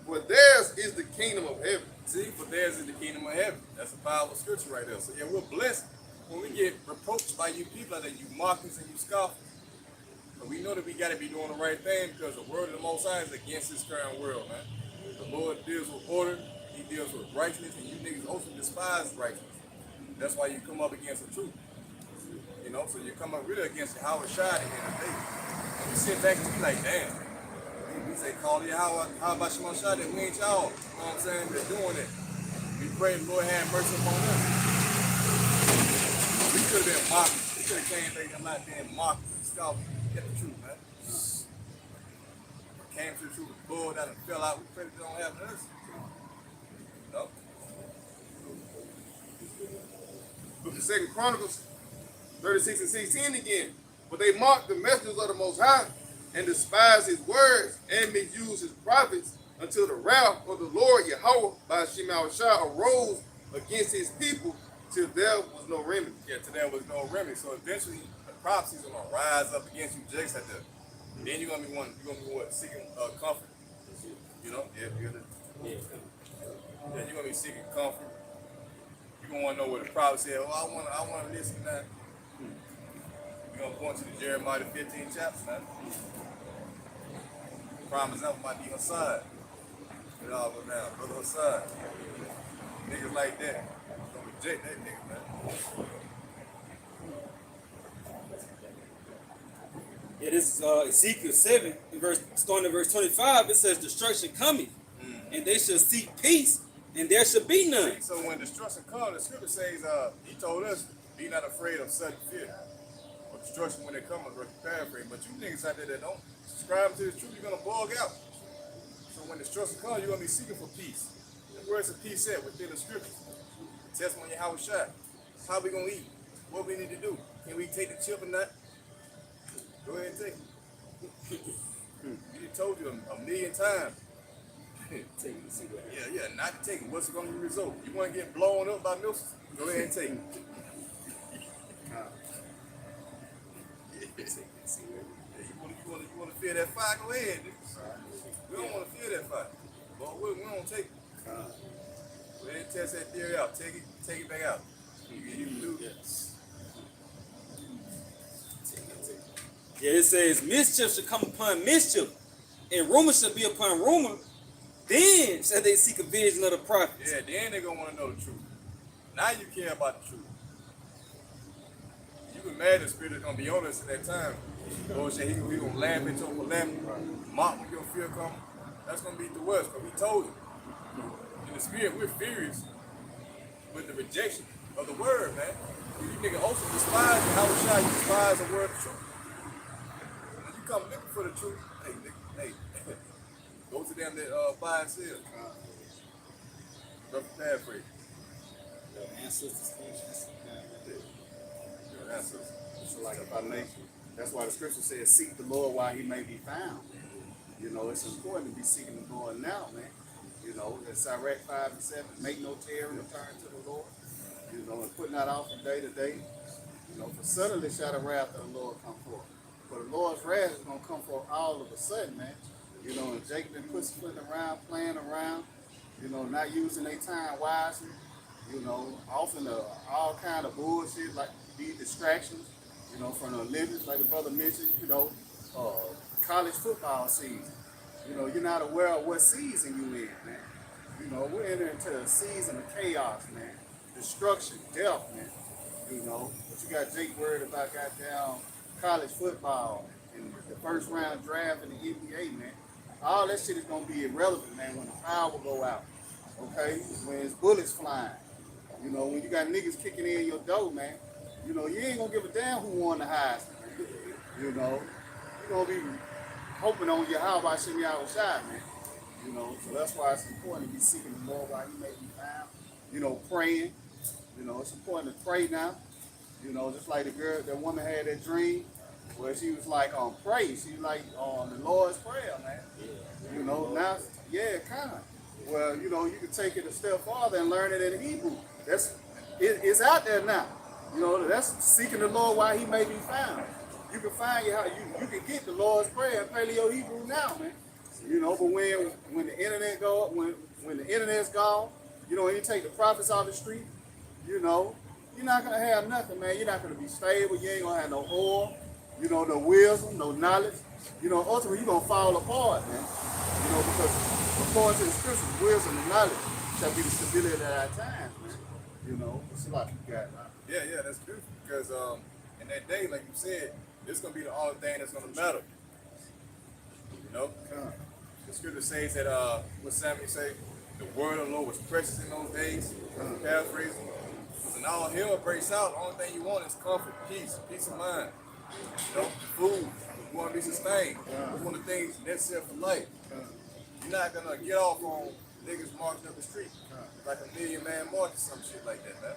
for theirs is the kingdom of heaven. See, for theirs is the kingdom of heaven. That's a powerful scripture right there. So yeah, we're blessed when we get reproached by you people that you mockers and you scoffers. But we know that we got to be doing the right thing because the word of the Most High is against this current world, man. The Lord deals with order, he deals with righteousness, and you niggas also despise righteousness. That's why you come up against the truth. You know, so you come up really against Howard Shad at the end of the day. And we sit back and be like, damn. We say, call it how about Shimon Shad that we ain't y'all. You know what I'm saying? They're doing it. We pray the Lord have mercy upon us. We could have been mocking. We could have came back and not being mocked and scoffed. Get the truth, man. Came to the truth, boiled out and fell out. We pray that don't happen to us. No. Book of 2 Chronicles 36 and 16 again. But they mocked the messengers of the Most High and despised his words and misused his prophets until the wrath of the Lord Yahweh by Shimon Shah arose against his people till there was no remedy. Yeah, till there was no remedy. So eventually the prophecies are gonna rise up against you just at the then you're gonna be what, seeking comfort. You know? Yeah, you're gonna be seeking comfort. You're gonna wanna know what the prophet said, oh I wanna listen to that. We're gonna point to the Jeremiah the 15th chapter, man. Promise that might be Hassan. It all go down, brother Hassan. Niggas like that. Don't reject that nigga, man. Yeah, this is Ezekiel 7, starting at verse 25. It says, destruction cometh, and they shall seek peace, and there shall be none. So when destruction comes, the scripture says, he told us, be not afraid of sudden fear. Or destruction when it comes, we're paraphrasing. But you niggas out there that don't subscribe to the truth, you're going to bug out. So when destruction comes, you're going to be seeking for peace. And where's the peace at? Within the scriptures. The testimony of how we shot. How we going to eat? What we need to do? Can we take the chip or not? Go ahead and take it. He told you a million times. Take it, see what happens. Yeah, not to take it. What's going to be the result? You want to get blown up by missiles? Go ahead and take it. You want to feel that fire? Go ahead, nigga. We don't want to feel that fire. But we don't take it. Go ahead and test that theory out. Take it back out. You can do this. Yeah, it says, mischief shall come upon mischief, and rumor shall be upon rumor. Then shall they seek a vision of the prophets. Yeah, then they're going to want to know the truth. Now you care about the truth. You been mad the spirit is going to be on us at that time. Lord said he going to laugh at your calamity, mock when your fear comes. That's going to be through us, because we told you. In the spirit, we're furious with the rejection of the word, man. You nigga also despise it. How shall you despise the word of truth? When you come looking for the truth, hey, nigga, hey, go to them that buy and sell. Rough paraphrase. Your ancestors' conscience. Your ancestors. It's like a foundation. That's why the scripture says, seek the Lord while he may be found. You know, it's important to be seeking the Lord now, man. You know, that's Sirach 5 and 7. Make no terror in return to the Lord. You know, and putting that off from day to day. You know, for suddenly shall the wrath of the Lord come forth. For the Lord's wrath is going to come forth all of a sudden, man. You know, and Jacob been pussyfooting around, playing around, you know, not using their time wisely. You know, often all kind of bullshit, like these distractions, you know, from the Olympics, like the brother mentioned, you know, college football season. You know, you're not aware of what season you in, man. You know, we're entering into a season of chaos, man. Destruction, death, man. You know, but you got Jake worried about goddamn college football and the first round draft in the NBA, man. All that shit is gonna be irrelevant, man, when the power will go out. Okay? When it's bullets flying. You know, when you got niggas kicking in your door, man, you know, you ain't gonna give a damn who won the Heisman. You know, you're gonna be hoping on your how about Shimmy Shot, man. You know, so that's why it's important to be seeking the Lord while He may be found. You know, praying. You know, it's important to pray now. You know, just like that woman had that dream where she was like pray. She was like the Lord's Prayer, man. You know, now, yeah, kind of. Well, you know, you can take it a step farther and learn it in Hebrew. It's out there now. You know, that's seeking the Lord while He may be found. You can find you can get the Lord's Prayer and Paleo Hebrew now, man. You know, but when the internet when the internet's gone, you know, when you take the prophets off the street, you know, you're not gonna have nothing, man. You're not gonna be stable. You ain't gonna have no oil, you know, no wisdom, no knowledge. You know, ultimately you're gonna fall apart, man. You know, because according to the scriptures, wisdom and knowledge shall be the stability of our times, man. You know, it's a lot you got, man. Yeah, that's beautiful because in that day, like you said, it's gonna be the only thing that's gonna matter. You know, the scripture says that what Samuel say, the word of the Lord was precious in those days. Paraphrasing. When all hell breaks out, the only thing you want is comfort, peace of mind. You know, food. You want to be sustained. It's one of the things necessary for life. You're not gonna get off on niggas marching up the street like a million-man march or some shit like that, man.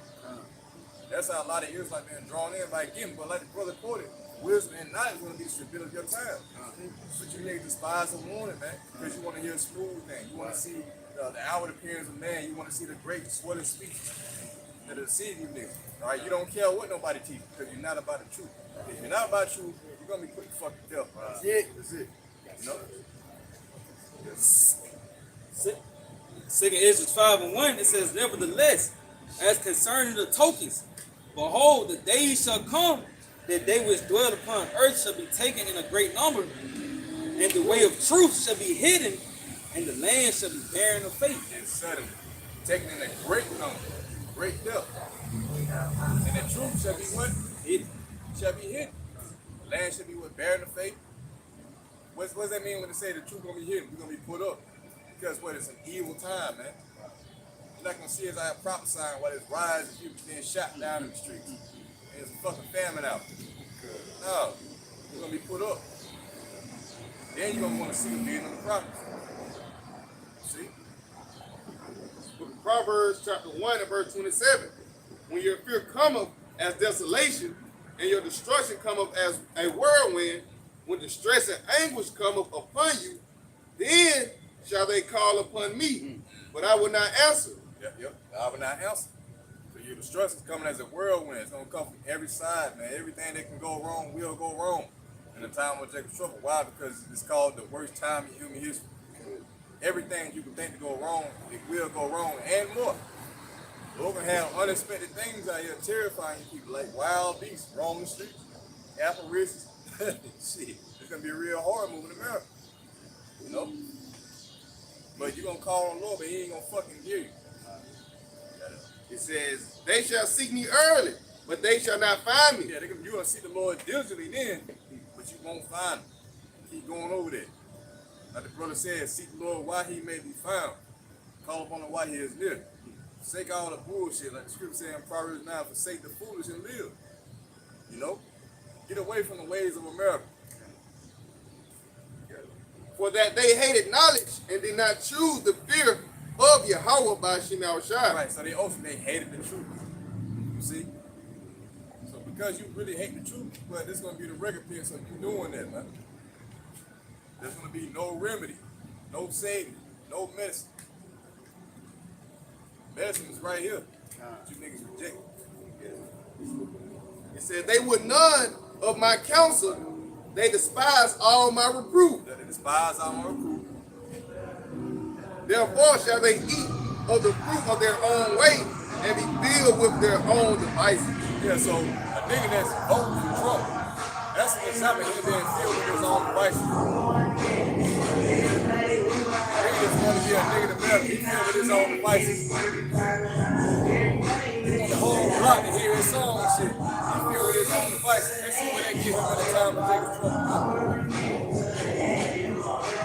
That's how a lot of Israelites been drawn in by getting, but like the brother quoted, wisdom and knowledge is going to be the stability of your time. But you niggas despise the warning, man, because you want to hear a smooth thing. You want to see the outward appearance of man. You want to see the great swelling speech that deceive you niggas. All right, you don't care what nobody teaches because you're not about the truth. If you're not about truth, you're going to be put in fucking death. That's it. That's it. You know? Second Ezra 5:1, it says, nevertheless, as concerning the tokens, behold, the days shall come that they which dwell upon earth shall be taken in a great number, and the way of truth shall be hidden, and the land shall be barren of faith. And suddenly, taken in a great number, great depth. And the truth shall be what? Hidden. Shall be hidden. The land shall be what? Barren of faith. What does that mean when they say the truth gonna be hidden? We're gonna be put up. Because what? It's an evil time, man. You're not gonna see as I prophesying while it's rising, people being shot down in the streets. And there's a fucking famine out there. No, you're gonna be put up. Then you're gonna want to see the vision of the prophets. See? Book of Proverbs chapter 1 and verse 27. When your fear cometh as desolation, and your destruction cometh as a whirlwind, when distress and anguish cometh upon you, then shall they call upon me, but I will not answer. Yep. I will not answer. So your destruction is coming as a whirlwind. It's gonna come from every side, man. Everything that can go wrong will go wrong in the time of Jacob's trouble. Why? Because it's called the worst time in human history. Everything you can think to go wrong, it will go wrong and more. We're gonna have unexpected things out here terrifying people like wild beasts roaming the streets, apparitions. Shit, it's gonna be a real horror movie in America. You know? But you're gonna call on the Lord, but He ain't gonna fucking hear you. It says, they shall seek me early, but they shall not find me. Yeah, you're gonna see the Lord diligently then, but you won't find Him. Keep going over there. Like the brother said, seek the Lord while He may be found. Call upon Him while He is near. Forsake all the bullshit, like the scripture says in Proverbs 9, forsake the foolish and live. You know? Get away from the ways of America. For that they hated knowledge and did not choose the fear of Yahweh by Shemal Shai. Right, so they hated the truth. You see? So because you really hate the truth, well, this is going to be the recompense of you doing that, man. There's going to be no remedy, no saving, no medicine. Medicine is right here. You niggas reject it. It said, they would none of my counsel, they despise all my reproof. They despise our reproof. Therefore shall they eat of the fruit of their own way and be filled with their own devices. Yeah, so a nigga that's voting for Trump, that's an example of him being filled with his own devices. Nigga that's going to be a nigga to America, he filled with his own devices. The whole block to hear his song and shit. He filled with his own devices. This is what they give him at the time of Jacob's trouble.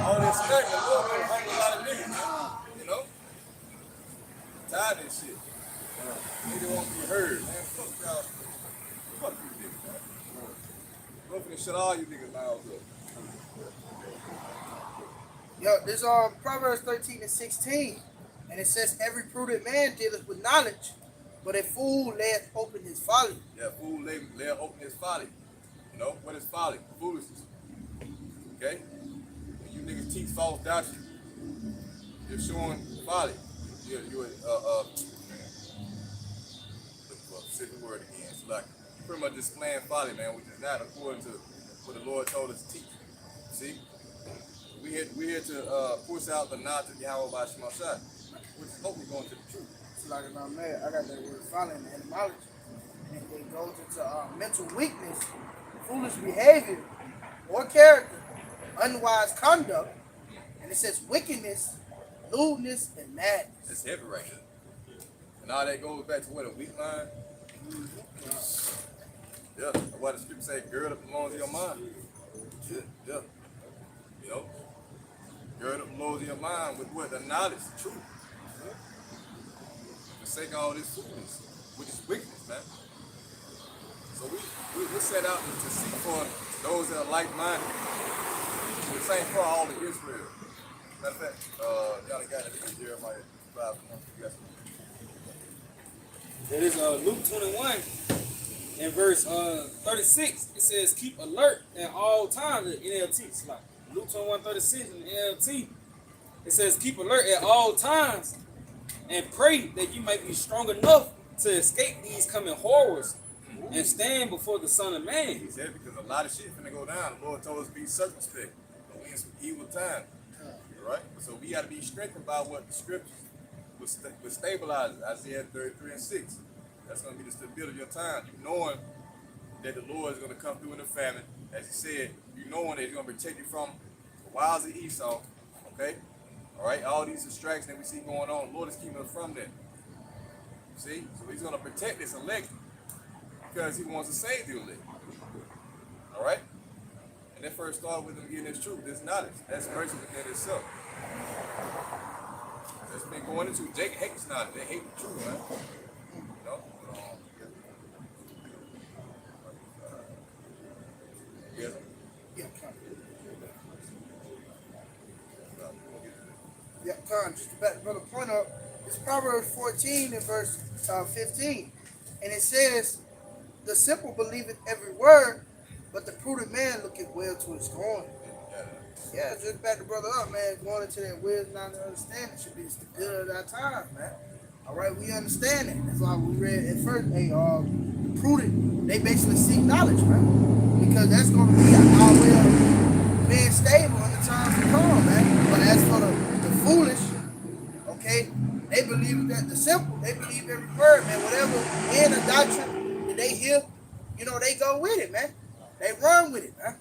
All this stuff, the Lord gonna hurt a lot of niggas, man. You know? Tired of this shit. Niggas won't be heard, man. Fuck y'all. Fuck you niggas, man. Go finna shut all you niggas' mouths up. Yo, this Proverbs 13 and 16, and it says, "Every prudent man dealeth with knowledge, but a fool layeth open his folly." Yeah, fool lay open his folly. You know, what is folly? Foolishness. Okay? When you niggas teach false doctrine, you're showing folly. You're look for a specific word again. It's like you're pretty much displaying folly, man, which is not according to what the Lord told us to teach. See? We're here to push out the knowledge of Yahweh by Shemashah, which is hopefully going to the truth. It's like if I'm mad, I got that word folly in the etymology. And it goes into mental weakness, foolish behavior, or character, unwise conduct, and it says wickedness, lewdness, and madness. It's heavy right there. And all that goes back to what, a weak mind? Yeah, that's why the scripture say, gird up the loins of your mind. Yeah. You know, gird up the loins of your mind with what? The knowledge, the truth. Forsake all this foolishness, which is wickedness, man. So we set out to seek for those that are like-minded. The same for all of Israel. Matter of fact, y'all got it in Jeremiah 5. That is Luke 21 and verse 36. It says, "Keep alert at all times." The NLT. It's like Luke 21:36 in the NLT. It says, "Keep alert at all times and pray that you might be strong enough to escape these coming horrors and stand before the Son of Man." He said because a lot of shit finna go down. The Lord told us to be circumspect. But we in some evil time. Right? So we got to be strengthened by what the scriptures will stabilize. Isaiah 33 and 6. That's going to be the stability of your time. You knowing that the Lord is going to come through in the famine. As he said, you knowing that he's going to protect you from the wiles of Esau. Okay? All right? All these distractions that we see going on, the Lord is keeping us from that. See? So he's going to protect this elect because he wants to save the elect. All right? And that first started with them getting this truth, this knowledge. That's mercy within itself. That's been going into. Jake hates knowledge. They hate the truth, man. You know? Yeah. Yeah, come. Yeah, come. Just to back the brother point up, it's Proverbs 14 and verse 15. And it says, "The simple believeth every word, but the prudent man looketh well to his going." Yeah, just back the brother up, man. Going into that wisdom and understanding should be the good of our time, man. All right, we understand it. That's why we read at first, the prudent, they basically seek knowledge, man. Because that's going to be our way of being stable in the times to come, man. But as for the foolish, okay, they believe that the simple, they believe every word, man. Whatever in the doctrine that they hear, you know, they go with it, man. They run with it, man.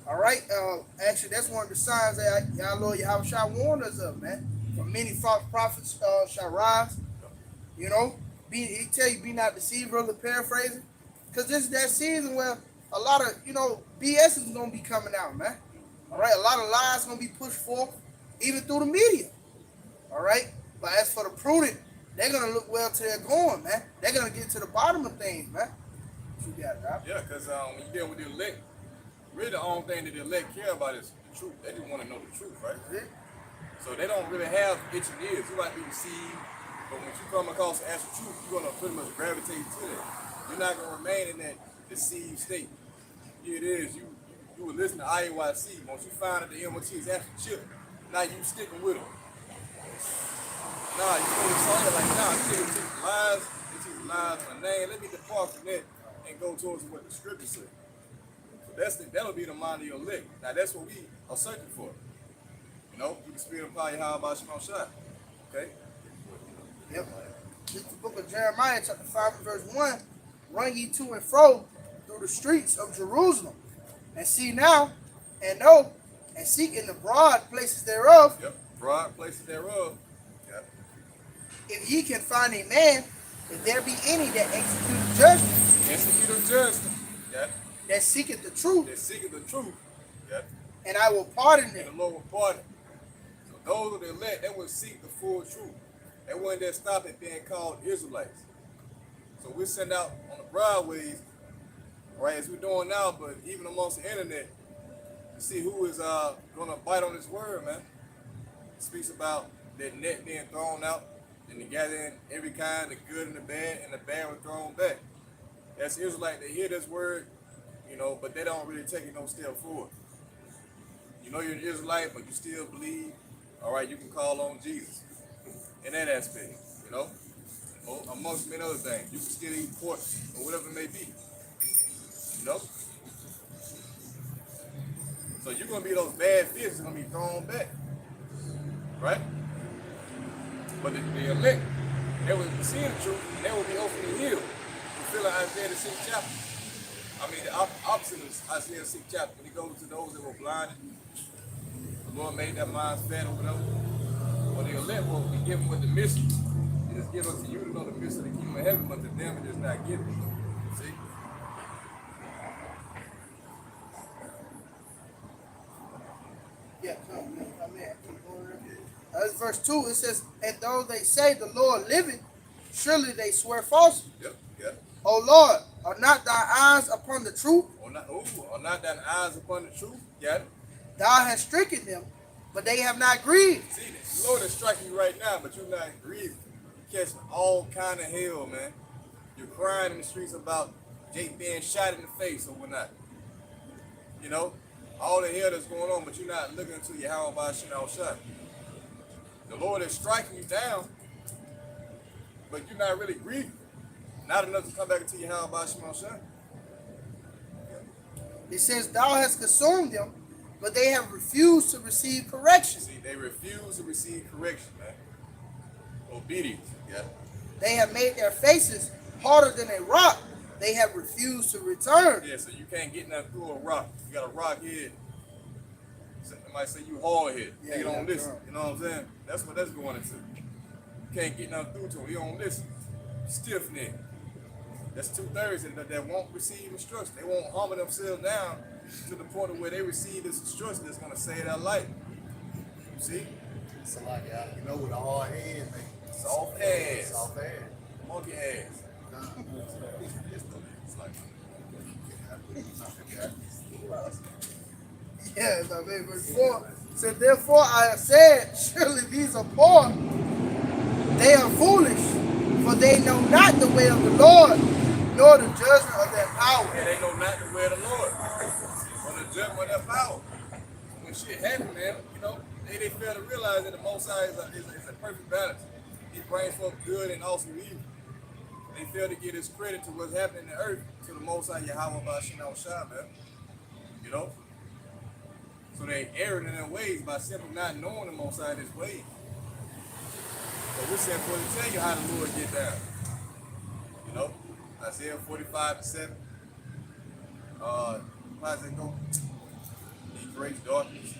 All right. Actually, that's one of the signs that y'all Lord Yahweh warned us of, man. For many false prophets shall rise. You know, he tell you, be not deceived, brother, paraphrasing. Because this is that season where a lot of, BS is going to be coming out, man. All right. A lot of lies going to be pushed forth, even through the media. All right. But as for the prudent, they're going to look well to their going, man. They're going to get to the bottom of things, man. What you got, Doc? Yeah, because when you deal with the elect, really the only thing that the elect care about is the truth. They just want to know the truth, right? Yeah. So they don't really have itching ears. You might be deceived, but when you come across the actual truth, you're going to pretty much gravitate to that. You're not going to remain in that deceived state. Here it is. You would listen to IAYC. Once you find that the MOT is actually chip, now you sticking with them. Nah, you know something like, nah, you teach lies. They teach lies my name. Let me depart from that and go towards what the scripture says. That'll be the mind of your elect. Now that's what we are searching for. You know, you can spirit of power, how about Shemashah? Okay? Yep. This is the book of Jeremiah, chapter 5, verse 1. "Run ye to and fro through the streets of Jerusalem, and see now, and know, and seek in the broad places thereof. Yep. Broad places thereof. Yep. If ye can find a man, if there be any that execute judgment, Execute judgment. Yep. that seeketh the truth, They're seeking the truth. Yep. and I will pardon And the them." Lord will pardon. So those of the elect, they will seek the full truth. They wouldn't just stop at being called Israelites. So we send out on the broadways, right, as we're doing now, but even amongst the internet, to see who is going to bite on this word, man. It speaks about that net being thrown out and the gathering every kind, the good and the bad were thrown back. That's Israelite. They hear this word, but they don't really take it no step forward. You know you're an Israelite, but you still believe. All right, you can call on Jesus in that aspect. Amongst many other things, you can still eat pork or whatever it may be. So you're gonna be those bad fish that's gonna be thrown back, right? But the elect, they will be seeing the truth, and they will be openly healed. Fulfilling Isaiah the 6th chapter. I mean, the opposite of Isaiah the 6th chapter. When he goes to those that were blinded, the Lord made their minds fat or whatever. But the elect will be given with the mystery. It is given unto you to know the mystery of the kingdom of heaven, but to them it is not given. See? Yeah, come in. That's verse 2. It says, and though they say the Lord liveth, surely they swear falsely. Yep. O Lord, are not thy eyes upon the truth? Are not thine eyes upon the truth? Got it? Thou hast stricken them, but they have not grieved. See, the Lord is striking you right now, but you're not grieving. You're catching all kind of hell, man. You're crying in the streets about Jake being shot in the face or whatnot. All the hell that's going on, but you're not looking into your how about shot. The Lord is striking you down, but you're not really grieving. Not enough to come back into your how about shot. It says, thou hast consumed them, but they have refused to receive correction. See, they refuse to receive correction, man. Obedience, yeah. They have made their faces harder than a rock. They have refused to return. Yeah, so you can't get nothing through a rock. You got a rock head. Somebody say you hard head. Yeah, Nigga don't listen. right. You know what I'm saying? That's what that's going into. You can't get nothing through to him. He don't listen. Stiff neck. That's 2/3 that won't receive instruction. They won't humble themselves down to the point of where they receive this instruction that's going to save their life. You see? So like, with a hard head, man. Soft ass. Soft ass. Monkey ass. Yeah, verse 4 said, therefore I have said, surely these are poor. They are foolish, for they know not the way of the Lord, nor the judgment of their power. Yeah, they know not the way of the Lord, or the judgment of their power. When shit happens, man, they fail to realize that the Most High is a perfect balance. He brings forth good and also evil. They fail to give his credit to what's happening in the earth to the Most High Yahweh Ba'Shem Shah, man. So they erred in their ways by simply not knowing the Most High his ways. So we're saying for to tell you how the Lord get down. Isaiah 45:7. How does it go? He creates darkness.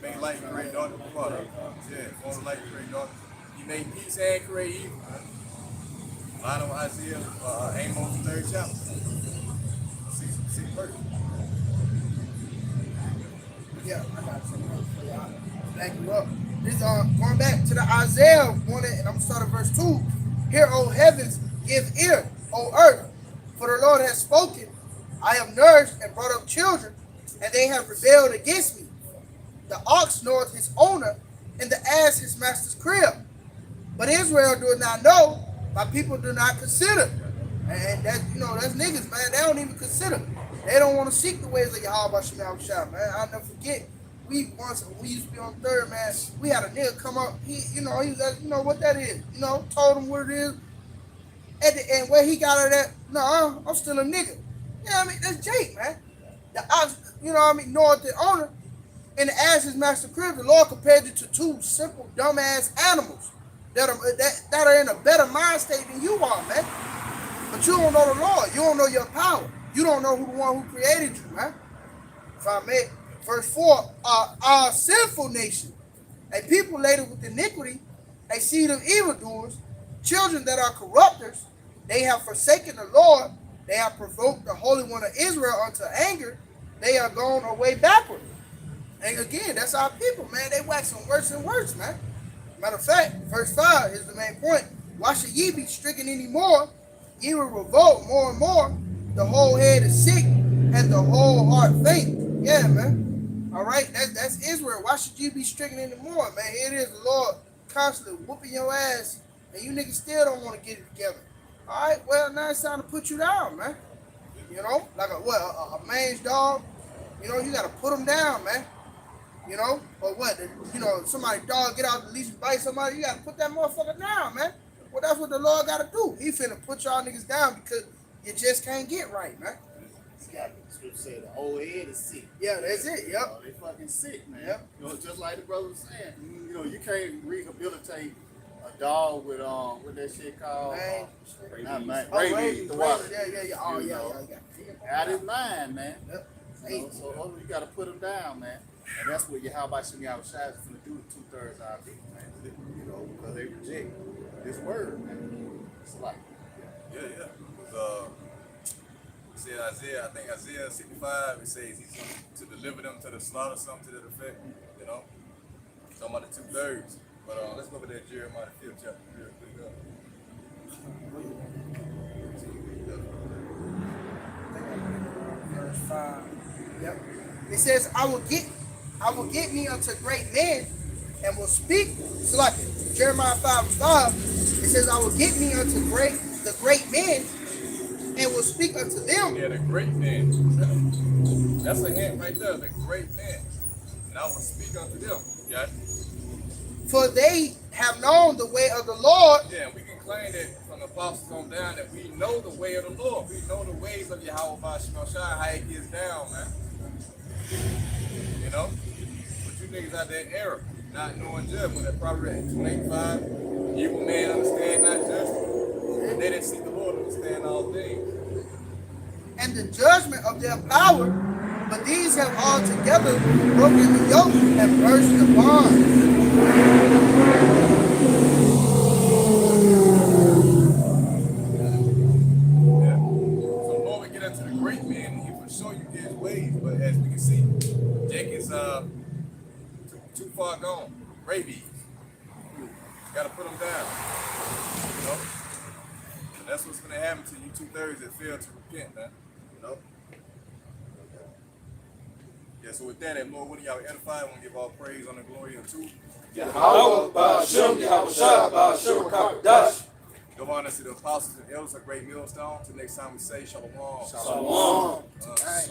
Made light and create darkness. Yeah, formed light and create darkness. He made peace and create evil. Line on Isaiah, Amos 3rd chapter. 6th verse. Yeah, I got something for y'all. Back you up. This going back to the Isaiah one, and I'm starting verse 2. Hear, O heavens, give ear, O earth, for the Lord has spoken. I have nourished and brought up children, and they have rebelled against me. The ox knoweth his owner, and the ass his master's crib. But Israel do not know, my people do not consider. And that's niggas, man. They don't even consider. They don't want to seek the ways of Yahweh Ba'Shem Shah, man. I'll never forget. We used to be on 3rd, man. We had a nigga come up. He what that is. Told him what it is. At the end, where he got out of that, no, I'm still a nigga. That's Jake, man. The ox, knoweth the owner, and the ass his master crib. The Lord compared you to two simple, dumbass animals that are in a better mind state than you are, man. But you don't know the Lord. You don't know your power. You don't know who the one who created you, man. If I may, verse 4, our sinful nation, a people laden with iniquity, a seed of evildoers, children that are corrupters, they have forsaken the Lord, they have provoked the Holy One of Israel unto anger, they are gone away backward. And again, that's our people, man. They waxing worse and worse, man. Matter of fact, verse 5 is the main point. Why should ye be stricken anymore? Ye will revolt more and more. The whole head is sick, and the whole heart faint. Yeah, man. All right, that's Israel. Why should you be stricken anymore, man? Here it is, the Lord constantly whooping your ass, and you niggas still don't want to get it together. All right, well now it's time to put you down, man. You know, like a man's dog. You know, you gotta put him down, man. You know, or what? You know, somebody dog get out the leash and bite somebody, you gotta put that motherfucker down, man. Well, that's what the Lord gotta do. He finna put y'all niggas down because you just can't get right, man. The scripture said the whole head is sick. Yeah, that's it. You Yep. know, they fucking sick, man. Yep. You know, just like the brother was saying, you know, you can't rehabilitate a dog with what that shit called. Not man. Rabies, the water. Yeah. Oh, You yeah. Out his mind, man. Yep. You know, so you gotta put him down, man. And that's what how about Shimmy Shai is gonna do to 2/3 of our people, man. You know, because they reject this word, man. It's like Yeah. Because said Isaiah, I think Isaiah 65, it says he's to deliver them to the slaughter, something to that effect, you know. Talking about the 2/3. But let's go over there, Jeremiah 5th chapter real quick. Verse 5. Yep. It says, I will get me unto great men and will speak. So like Jeremiah 5:5, it says, I will get me unto the great men and will speak unto them. Yeah, the great men. That's a hint right there, the great men. And I will speak unto them. Yeah. For they have known the way of the Lord. Yeah, we can claim that from the apostles on down that we know the way of the Lord. We know the ways of Yahweh Shai, how it gets down, man. You know? But you niggas out there in error, not knowing judgment. They're probably read 2:85. Evil man understand not judgment. And they didn't seek the Lord to understand all things. And the judgment of their power, but these have altogether broken the yoke and burst the bond. Yeah. So the Lord will get into the great man, and he will show you his ways. But as we can see, Jake is too far gone. Rabies. Gotta put him down. You know? And that's what's gonna happen to you 2/3 that fail to repent, man. You know? Yeah, so with that, Lord, what do y'all edify? I want to give all praise, honor, glory unto Yahweh, Ba'ashem, Yahweh Shai, Ba'ashem, Kakadash. Give honor to the apostles and elders, a great millstone. Till next time we say shalom. Shalom. All right.